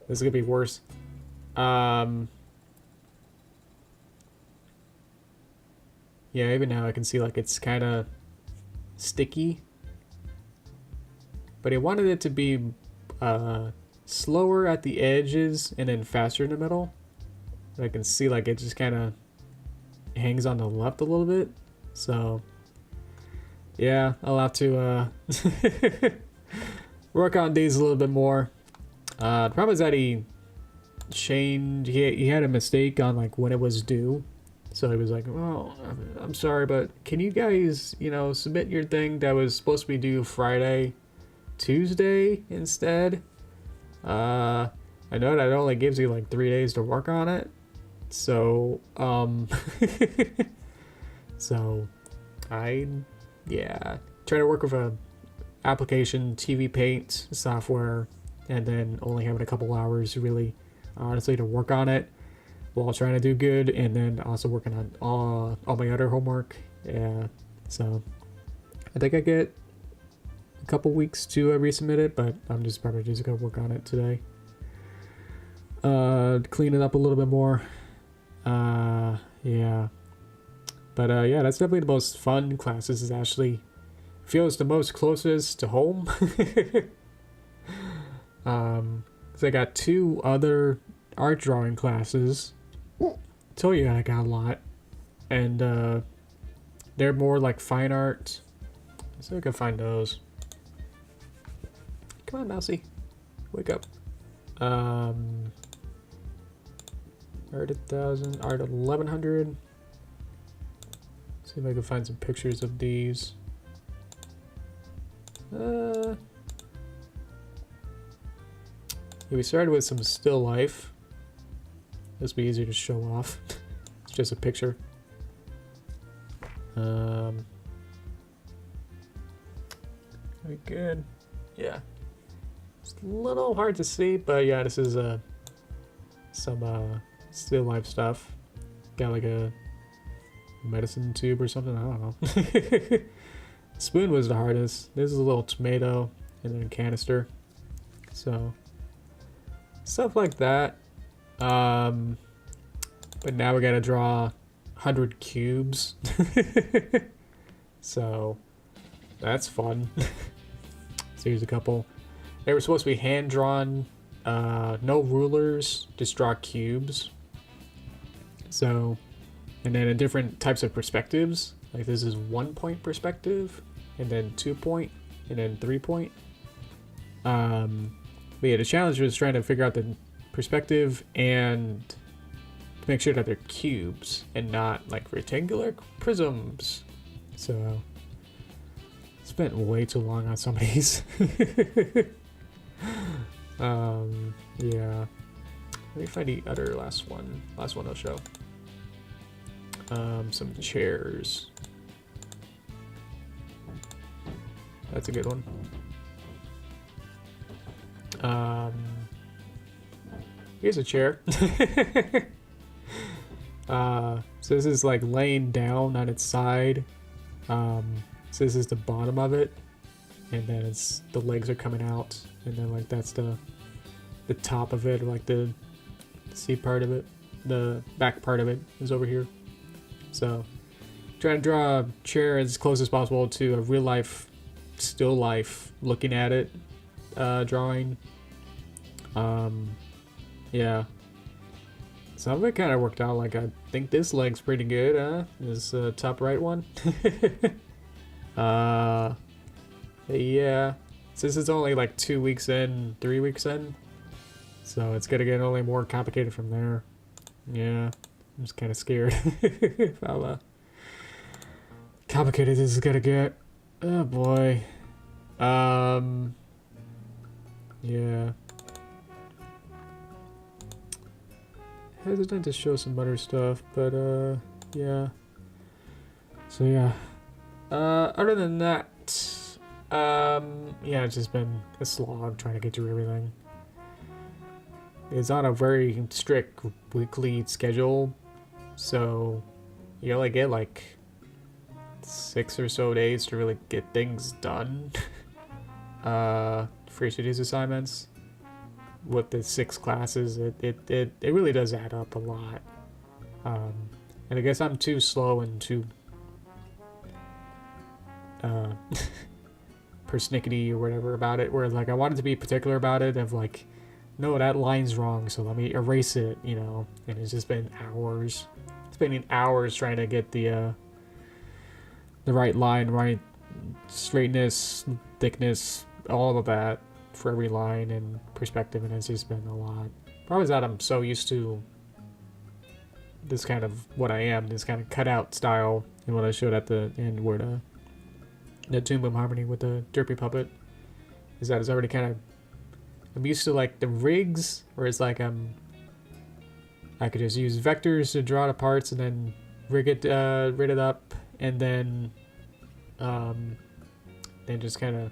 This is gonna be worse. Yeah, even now I can see like it's kind of sticky. But I wanted it to be slower at the edges and then faster in the middle. I can see like it just kind of hangs on the left a little bit. So yeah, I'll have to work on these a little bit more. The problem is that he had a mistake on like when it was due. So he was like, well, I'm sorry, but can you guys, you know, submit your thing that was supposed to be due Friday, Tuesday instead? I know that it only gives you like 3 days to work on it. So, so I try to work with a application, TV Paint software, and then only having a couple hours really, honestly, to work on it while trying to do good, and then also working on all my other homework. Yeah, so I think I get a couple weeks to resubmit it, but I'm just probably just gonna work on it today. Clean it up a little bit more. Yeah, but yeah, that's definitely the most fun class. This is actually feels the most closest to home. Because I got 2 other art drawing classes. Told you I got a lot. and they're more like fine art. Let's see if I can find those. Come on, Mousy, wake up. Art 1000, art 1100. See if I can find some pictures of these. Yeah, we started with some still life. This will be easier to show off. It's just a picture. Very good. Yeah. It's a little hard to see, but yeah, this is some still life stuff. Got like a medicine tube or something, I don't know. Spoon was the hardest. This is a little tomato and then a canister. So stuff like that. But now we gotta draw 100 cubes. So that's fun. So here's a couple. They were supposed to be hand drawn, no rulers, just draw cubes. So, and then in different types of perspectives. Like this is 1 point perspective, and then 2 point, and then 3 point. But yeah, the challenge was trying to figure out the perspective and make sure that they're cubes and not like rectangular prisms. So spent way too long on some of these. Yeah. Let me find the other last one I'll show. Some chairs. That's a good one. Here's a chair. So this is like laying down on its side. So this is the bottom of it, and then it's the legs are coming out, and then like that's the top of it, or like the C part of it. The back part of it is over here. So trying to draw a chair as close as possible to a real life, still life, looking at it, drawing. Yeah. Some of it kind of worked out. Like I think this leg's pretty good, huh? This top right one. Yeah. Since it's only like 2 weeks in, 3 weeks in, so it's gonna get only more complicated from there. Yeah, I'm just kind of scared how complicated this is gonna get. Oh boy. Yeah. Hesitant to show some other stuff, but yeah. So yeah. Other than that, yeah, it's just been a slog trying to get through everything. It's on a very strict weekly schedule, so you only get like 6 or so days to really get things done. For each of these assignments. With the 6 classes, it really does add up a lot. And I guess I'm too slow and too persnickety or whatever about it, where like I wanted to be particular about it, of like, no, that line's wrong, so let me erase it, you know. And it's just been hours, spending hours trying to get the right line, right straightness, thickness, all of that for every line and perspective, and it's just been a lot. Problem is that I'm so used to this kind of what I am, this kind of cutout style, and what I showed at the end where the Toon Boom Harmony with the Derpy puppet, is that it's already kind of, I'm used to like the rigs where it's like I could just use vectors to draw the parts and then rig it up, and then just kind of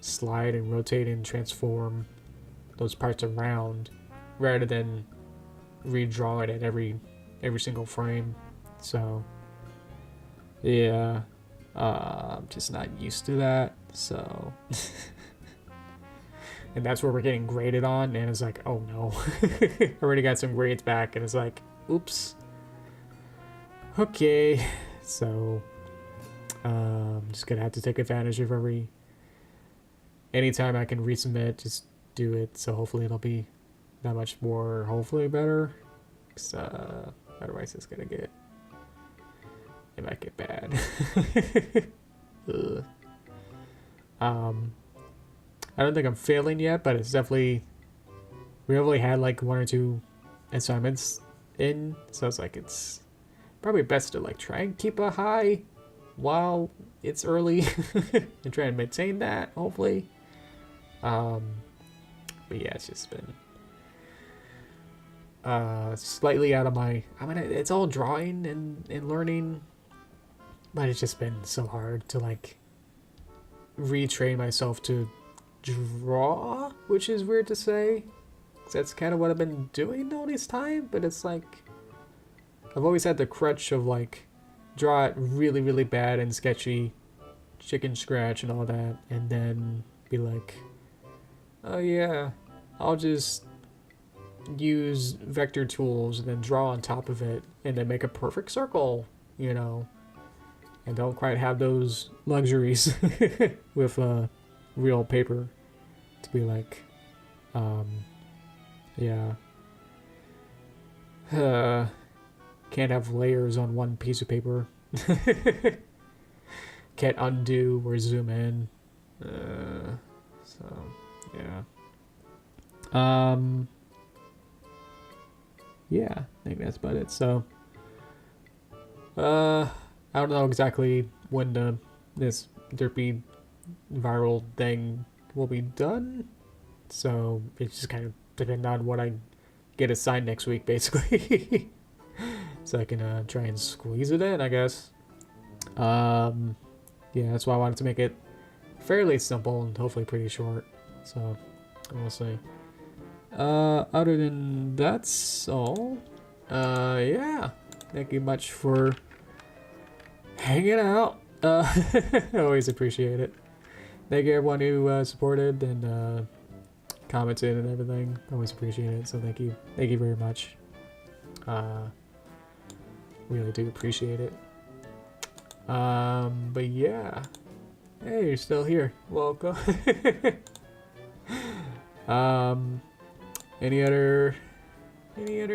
slide and rotate and transform those parts around, rather than redraw it at every single frame. So yeah, I'm just not used to that. So and that's where we're getting graded on, and it's like, oh no. Already got some grades back, and it's like, oops. Okay, so I'm just gonna have to take advantage of anytime I can resubmit, just do it. So hopefully it'll be that much more, hopefully better. 'Cause, otherwise it's gonna get it might get bad. Ugh. I don't think I'm failing yet, but it's definitely, we only had like 1 or 2 assignments in, so it's like it's probably best to like try and keep a high while it's early and try and maintain that, hopefully. But yeah, it's just been slightly out of my, I mean, it's all drawing and learning, but it's just been so hard to like retrain myself to draw, which is weird to say, 'cause that's kind of what I've been doing all this time, but it's like I've always had the crutch of like draw it really, really bad and sketchy, chicken scratch and all that, and then be like, oh yeah, I'll just use vector tools and then draw on top of it and then make a perfect circle, you know, and don't quite have those luxuries with real paper to be like, yeah, can't have layers on one piece of paper. Can't undo or zoom in. So yeah. Yeah, I think that's about it. So I don't know exactly when this Derpy viral thing will be done. So it's just kind of depending on what I get assigned next week, basically. So I can try and squeeze it in, I guess. Yeah, that's why I wanted to make it fairly simple and hopefully pretty short. So we'll see. Other than that's all. Yeah. Thank you much for hanging out. I always appreciate it. Thank you everyone who supported and commented and everything. Always appreciate it. So thank you. Thank you very much. Really do appreciate it. But yeah. Hey, you're still here. Welcome. Any other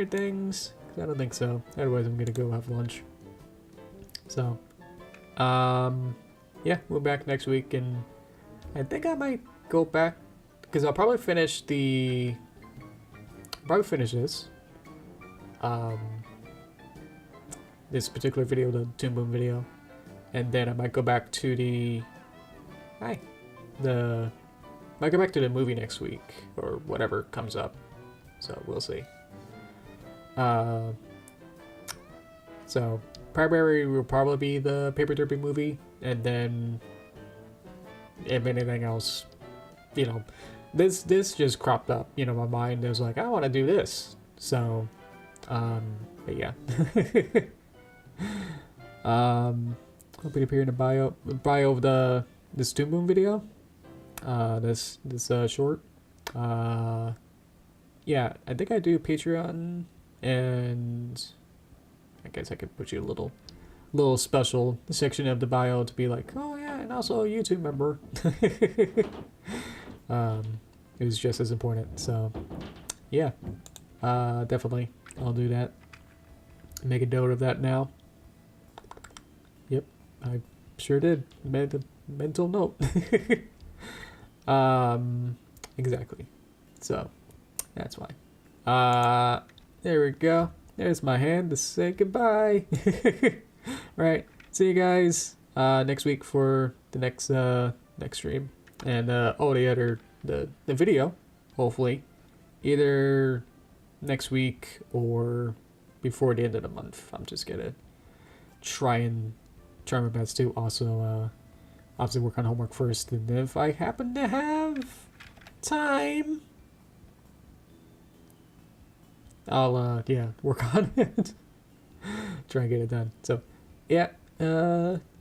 things? 'Cause I don't think so. Otherwise, I'm gonna go have lunch. So, yeah, we're back next week, and I think I might go back because I'll probably finish this. This particular video, the Toon Boom video, and then I might go back to the might go back to the movie next week or whatever comes up. So we'll see. So primary will probably be the Paper Derpy movie, and then if anything else, you know, this just cropped up. You know, my mind is like, I want to do this. So, but yeah. Hope it appear in the bio of this Toon Boom video. This short. Yeah, I think I do Patreon, and I guess I could put you a little special section of the bio to be like, oh yeah, and also a YouTube member. It was just as important. So yeah, definitely I'll do that. Make a note of that now. Yep, I sure did. Made a mental note. Exactly. So that's why. There we go. There's my hand to say goodbye. Right. See you guys next week for the next stream, and the video, hopefully either next week or before the end of the month. I'm just gonna try my best to also obviously work on homework first, and if I happen to have time, I'll yeah, work on it. Try and get it done. So yeah,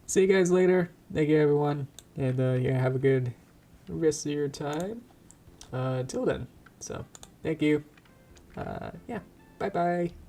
see you guys later. Thank you everyone, and yeah, have a good rest of your time until then. So thank you. Yeah, bye bye.